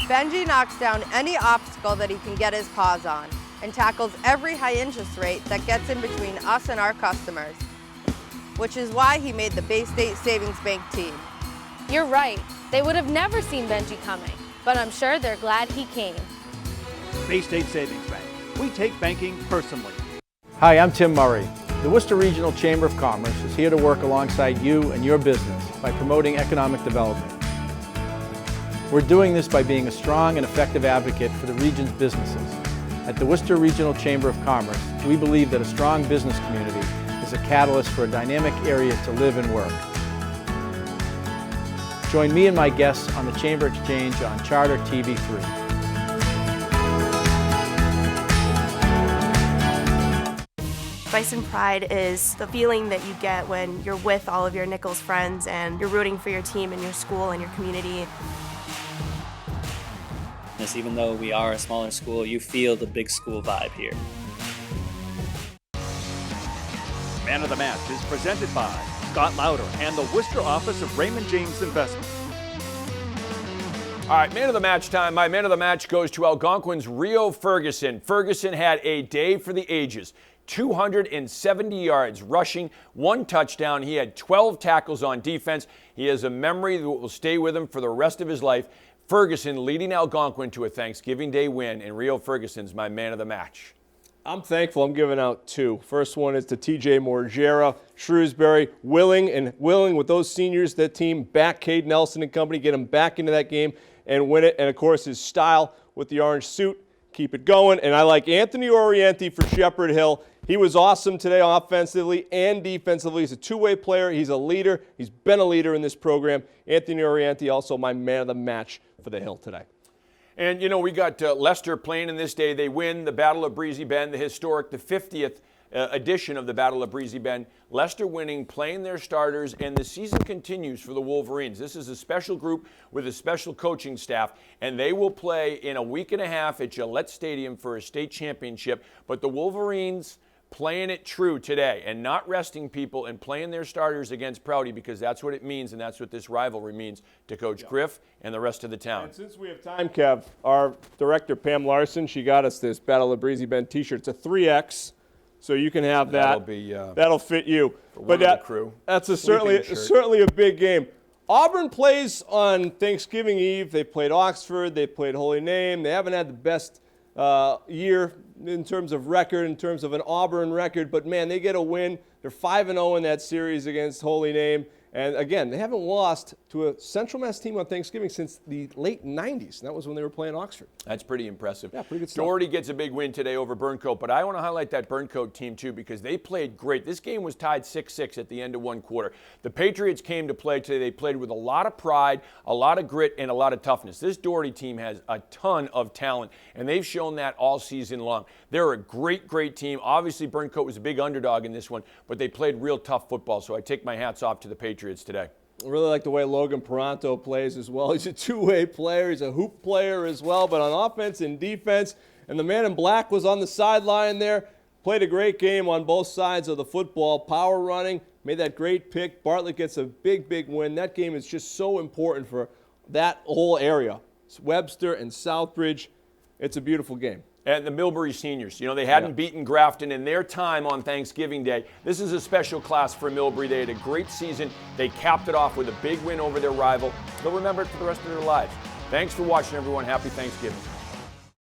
Benji knocks down any obstacle that he can get his paws on and tackles every high interest rate that gets in between us and our customers, which is why he made the Bay State Savings Bank team. You're right. They would have never seen Benji coming, but I'm sure they're glad he came. Bay State Savings Bank. We take banking personally. Hi, I'm Tim Murray. The Worcester Regional Chamber of Commerce is here to work alongside you and your business by promoting economic development. We're doing this by being a strong and effective advocate for the region's businesses. At the Worcester Regional Chamber of Commerce, we believe that a strong business community is a catalyst for a dynamic area to live and work. Join me and my guests on the Chamber Exchange on Charter TV3. Bison Pride is the feeling that you get when you're with all of your Nichols friends and you're rooting for your team and your school and your community. Even though we are a smaller school, you feel the big school vibe here. Man of the Match is presented by Scott Lauder and the Worcester office of Raymond James Investment. All right, man of the match time. My man of the match goes to Algonquin's Rio Ferguson. Ferguson had a day for the ages. 270 yards rushing, 1 touchdown. He had 12 tackles on defense. He has a memory that will stay with him for the rest of his life. Ferguson leading Algonquin to a Thanksgiving Day win, and Rio Ferguson's my man of the match. I'm thankful. I'm giving out 2. First one is to TJ Morgera, Shrewsbury, willing with those seniors, that team, back Cade Nelson and company, get him back into that game and win it. And, of course, his style with the orange suit, keep it going. And I like Anthony Orienti for Shepherd Hill. He was awesome today offensively and defensively. He's a two-way player. He's a leader. He's been a leader in this program. Anthony Orienti, also my man of the match for the Hill today. And, you know, we got Leicester playing in this day. They win the Battle of Breezy Bend, the 50th edition of the Battle of Breezy Bend. Leicester winning, playing their starters, and the season continues for the Wolverines. This is a special group with a special coaching staff, and they will play in a week and a half at Gillette Stadium for a state championship. But the Wolverines playing it true today and not resting people and playing their starters against Prouty, because that's what it means, and that's what this rivalry means to Coach Griff and the rest of the town. And since we have time, Kev, our director, Pam Larson, she got us this Battle of Breezy Bend t-shirt. It's a 3X, so you can have that. That'll fit you. But that, crew. That's certainly a big game. Auburn plays on Thanksgiving Eve. They played Oxford. They played Holy Name. They haven't had the best year in terms of record, in terms of an Auburn record, but man, they get a win. They're 5-0 in that series against Holy Name. And again, they haven't lost to a Central Mass team on Thanksgiving since the late 90s. And that was when they were playing Oxford. That's pretty impressive. Yeah, pretty good stuff. Doherty gets a big win today over Burncoat, but I want to highlight that Burncoat team too, because they played great. This game was tied 6-6 at the end of one quarter. The Patriots came to play today. They played with a lot of pride, a lot of grit, and a lot of toughness. This Doherty team has a ton of talent, and they've shown that all season long. They're a great, great team. Obviously, Burncoat was a big underdog in this one, but they played real tough football, so I take my hats off to the Patriots today. I really like the way Logan Peranto plays as well. He's a two-way player. He's a hoop player as well, but on offense and defense. And the man in black was on the sideline there. Played a great game on both sides of the football. Power running, made that great pick. Bartlett gets a big, big win. That game is just so important for that whole area. It's Webster and Southbridge. It's a beautiful game. And the Millbury seniors, you know, they hadn't beaten Grafton in their time on Thanksgiving Day. This is a special class for Millbury. They had a great season. They capped it off with a big win over their rival. They'll remember it for the rest of their lives. Thanks for watching, everyone. Happy Thanksgiving.